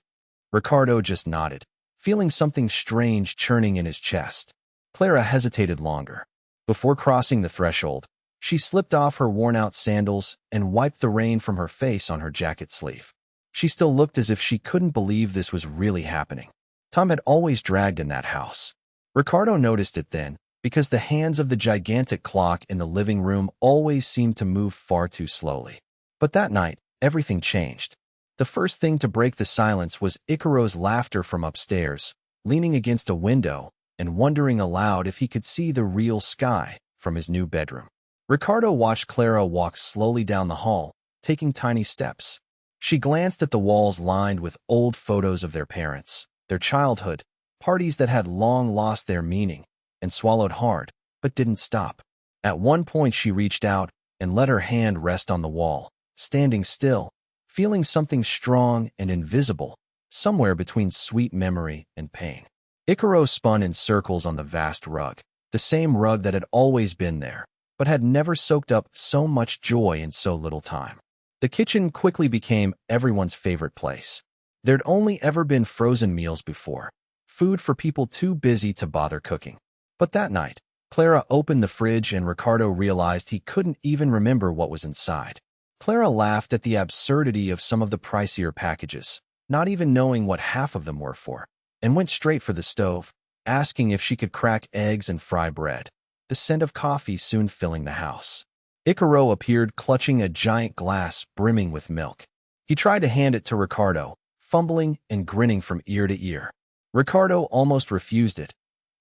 [SPEAKER 1] Ricardo just nodded, feeling something strange churning in his chest. Clara hesitated longer. Before crossing the threshold, she slipped off her worn-out sandals and wiped the rain from her face on her jacket sleeve. She still looked as if she couldn't believe this was really happening. Tom had always dragged in that house. Ricardo noticed it then, because the hands of the gigantic clock in the living room always seemed to move far too slowly. But that night, everything changed. The first thing to break the silence was Icaro's laughter from upstairs, leaning against a window and wondering aloud if he could see the real sky from his new bedroom. Ricardo watched Clara walk slowly down the hall, taking tiny steps. She glanced at the walls lined with old photos of their parents, their childhood, parties that had long lost their meaning, and swallowed hard, but didn't stop. At one point she reached out and let her hand rest on the wall, standing still, feeling something strong and invisible, somewhere between sweet memory and pain. Icaro spun in circles on the vast rug, the same rug that had always been there, but had never soaked up so much joy in so little time. The kitchen quickly became everyone's favorite place. There'd only ever been frozen meals before, food for people too busy to bother cooking. But that night, Clara opened the fridge and Ricardo realized he couldn't even remember what was inside. Clara laughed at the absurdity of some of the pricier packages, not even knowing what half of them were for, and went straight for the stove, asking if she could crack eggs and fry bread, the scent of coffee soon filling the house. Icaro appeared clutching a giant glass brimming with milk. He tried to hand it to Ricardo, fumbling and grinning from ear to ear. Ricardo almost refused it.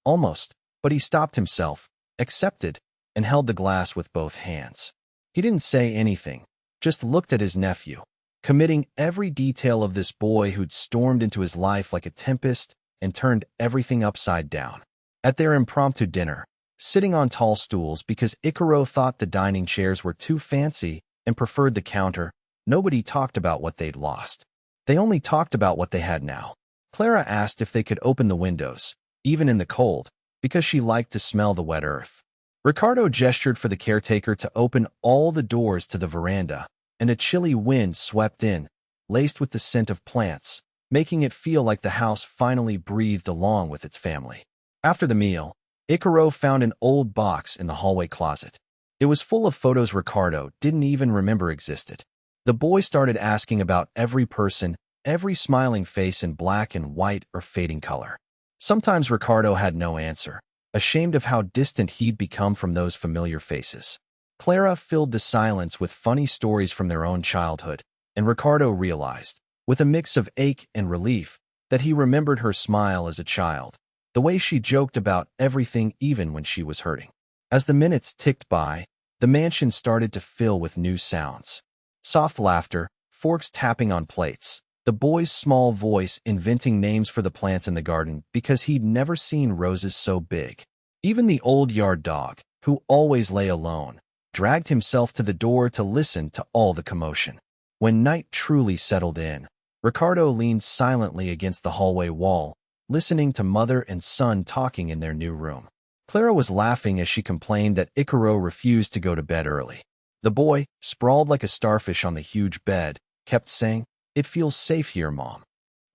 [SPEAKER 1] Almost, but he stopped himself, accepted, and held the glass with both hands. He didn't say anything, just looked at his nephew, committing every detail of this boy who'd stormed into his life like a tempest and turned everything upside down. At their impromptu dinner, sitting on tall stools because Icaro thought the dining chairs were too fancy and preferred the counter, nobody talked about what they'd lost. They only talked about what they had now. Clara asked if they could open the windows, even in the cold, because she liked to smell the wet earth. Ricardo gestured for the caretaker to open all the doors to the veranda, and a chilly wind swept in, laced with the scent of plants, making it feel like the house finally breathed along with its family. After the meal, Icaro found an old box in the hallway closet. It was full of photos Ricardo didn't even remember existed. The boy started asking about every person, every smiling face in black and white or fading color. Sometimes Ricardo had no answer, ashamed of how distant he'd become from those familiar faces. Clara filled the silence with funny stories from their own childhood, and Ricardo realized, with a mix of ache and relief, that he remembered her smile as a child, the way she joked about everything even when she was hurting. As the minutes ticked by, the mansion started to fill with new sounds. Soft laughter, forks tapping on plates, the boy's small voice inventing names for the plants in the garden because he'd never seen roses so big. Even the old yard dog, who always lay alone, dragged himself to the door to listen to all the commotion. When night truly settled in, Ricardo leaned silently against the hallway wall, listening to mother and son talking in their new room. Clara was laughing as she complained that Icaro refused to go to bed early. The boy, sprawled like a starfish on the huge bed, kept saying, "It feels safe here, Mom."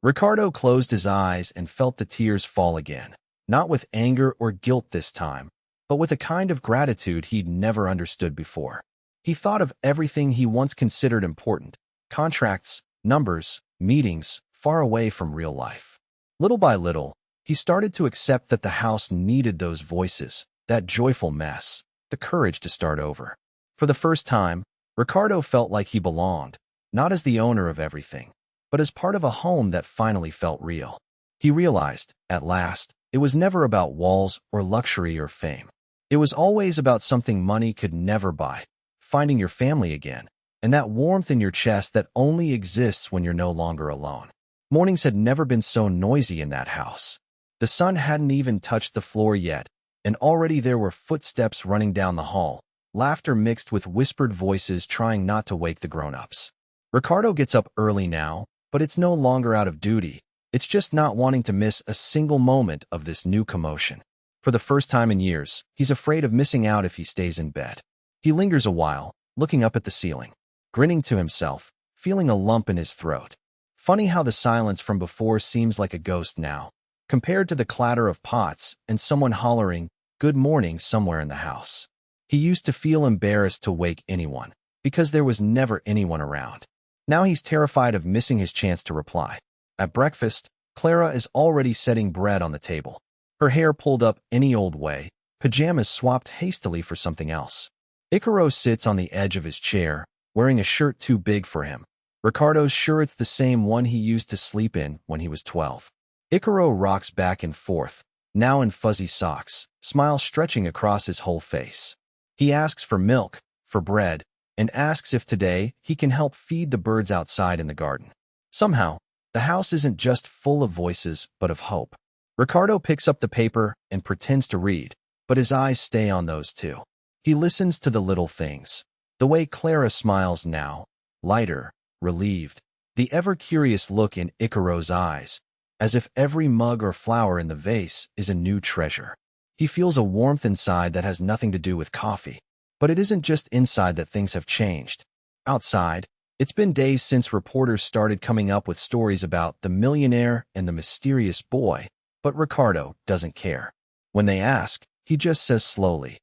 [SPEAKER 1] Ricardo closed his eyes and felt the tears fall again, not with anger or guilt this time, but with a kind of gratitude he'd never understood before. He thought of everything he once considered important: contracts, numbers, meetings, far away from real life. Little by little, he started to accept that the house needed those voices, that joyful mess, the courage to start over. For the first time, Ricardo felt like he belonged, not as the owner of everything, but as part of a home that finally felt real. He realized, at last, it was never about walls or luxury or fame. It was always about something money could never buy: finding your family again, and that warmth in your chest that only exists when you're no longer alone. Mornings had never been so noisy in that house. The sun hadn't even touched the floor yet, and already there were footsteps running down the hall, laughter mixed with whispered voices trying not to wake the grown-ups. Ricardo gets up early now, but it's no longer out of duty. It's just not wanting to miss a single moment of this new commotion. For the first time in years, he's afraid of missing out if he stays in bed. He lingers a while, looking up at the ceiling, grinning to himself, feeling a lump in his throat. Funny how the silence from before seems like a ghost now, compared to the clatter of pots and someone hollering, "Good morning," somewhere in the house. He used to feel embarrassed to wake anyone, because there was never anyone around. Now he's terrified of missing his chance to reply. At breakfast, Clara is already setting bread on the table. Her hair pulled up any old way, pajamas swapped hastily for something else. Icaro sits on the edge of his chair, wearing a shirt too big for him. Ricardo's sure it's the same one he used to sleep in when he was 12. Icaro rocks back and forth, now in fuzzy socks, smile stretching across his whole face. He asks for milk, for bread, and asks if today he can help feed the birds outside in the garden. Somehow, the house isn't just full of voices, but of hope. Ricardo picks up the paper and pretends to read, but his eyes stay on those too. He listens to the little things. The way Clara smiles now, lighter, relieved, the ever-curious look in Icaro's eyes, as if every mug or flower in the vase is a new treasure. He feels a warmth inside that has nothing to do with coffee. But it isn't just inside that things have changed. Outside, it's been days since reporters started coming up with stories about the millionaire and the mysterious boy, but Ricardo doesn't care. When they ask, he just says slowly,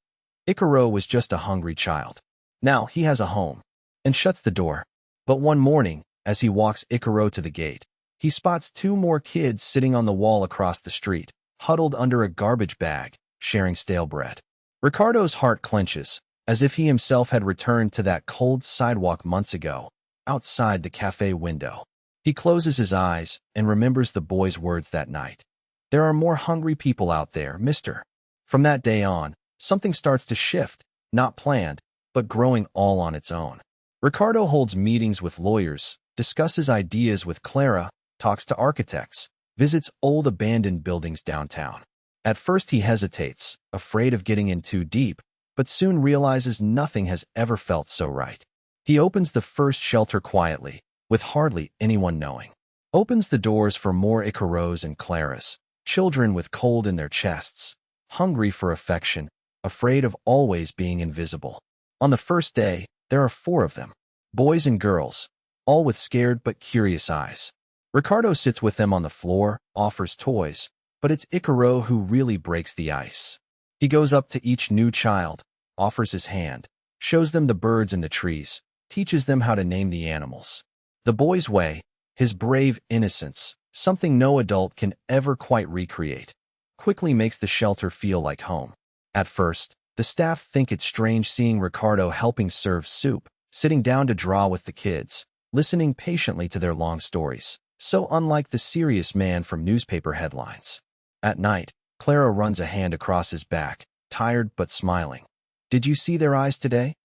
[SPEAKER 1] "Icaro was just a hungry child. Now he has a home," and shuts the door. But one morning, as he walks Icaro to the gate, he spots two more kids sitting on the wall across the street, huddled under a garbage bag, sharing stale bread. Ricardo's heart clenches, as if he himself had returned to that cold sidewalk months ago, outside the cafe window. He closes his eyes and remembers the boy's words that night. "There are more hungry people out there, mister." From that day on, something starts to shift, not planned, but growing all on its own. Ricardo holds meetings with lawyers, discusses ideas with Clara, talks to architects, visits old abandoned buildings downtown. At first he hesitates, afraid of getting in too deep, but soon realizes nothing has ever felt so right. He opens the first shelter quietly, with hardly anyone knowing. Opens the doors for more Icaros and Claras, children with cold in their chests, hungry for affection, afraid of always being invisible. On the first day, there are 4 of them. Boys and girls, all with scared but curious eyes. Ricardo sits with them on the floor, offers toys, but it's Icaro who really breaks the ice. He goes up to each new child, offers his hand, shows them the birds and the trees, teaches them how to name the animals. The boy's way, his brave innocence, something no adult can ever quite recreate, quickly makes the shelter feel like home. At first, the staff think it's strange seeing Ricardo helping serve soup, sitting down to draw with the kids, listening patiently to their long stories, so unlike the serious man from newspaper headlines. At night, Clara runs a hand across his back, tired but smiling. Did you see their eyes today?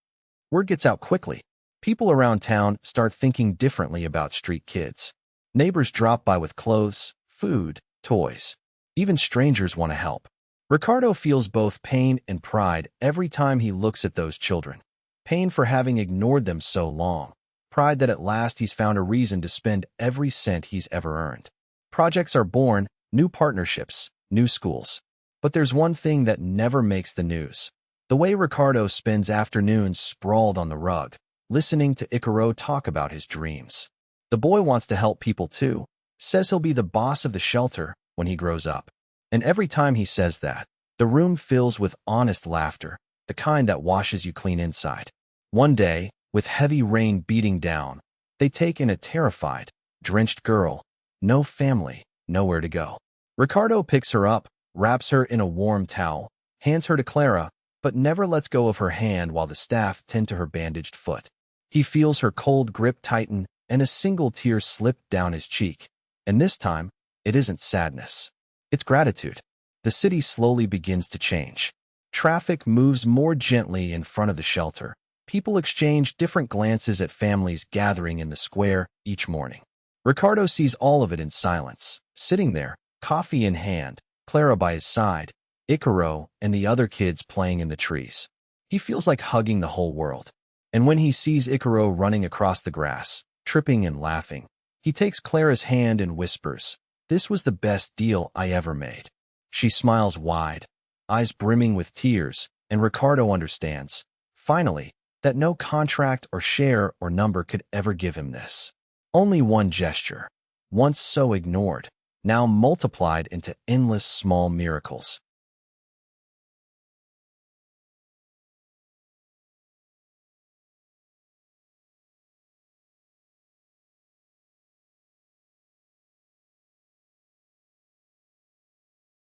[SPEAKER 1] Word gets out quickly. People around town start thinking differently about street kids. Neighbors drop by with clothes, food, toys. Even strangers want to help. Ricardo feels both pain and pride every time he looks at those children. Pain for having ignored them so long. Pride that at last he's found a reason to spend every cent he's ever earned. Projects are born, new partnerships, new schools. But there's one thing that never makes the news. The way Ricardo spends afternoons sprawled on the rug, listening to Icaro talk about his dreams. The boy wants to help people too, says he'll be the boss of the shelter when he grows up. And every time he says that, the room fills with honest laughter, the kind that washes you clean inside. One day, with heavy rain beating down, they take in a terrified, drenched girl. No family, nowhere to go. Ricardo picks her up, wraps her in a warm towel, hands her to Clara, but never lets go of her hand while the staff tend to her bandaged foot. He feels her cold grip tighten and a single tear slip down his cheek. And this time, it isn't sadness. It's gratitude. The city slowly begins to change. Traffic moves more gently in front of the shelter. People exchange different glances at families gathering in the square each morning. Ricardo sees all of it in silence, sitting there, coffee in hand, Clara by his side, Icaro and the other kids playing in the trees. He feels like hugging the whole world. And when he sees Icaro running across the grass, tripping and laughing, he takes Clara's hand and whispers, "This was the best deal I ever made." She smiles wide, eyes brimming with tears, and Ricardo understands, finally, that no contract or share or number could ever give him this. Only one gesture, once so ignored, now multiplied into endless small miracles.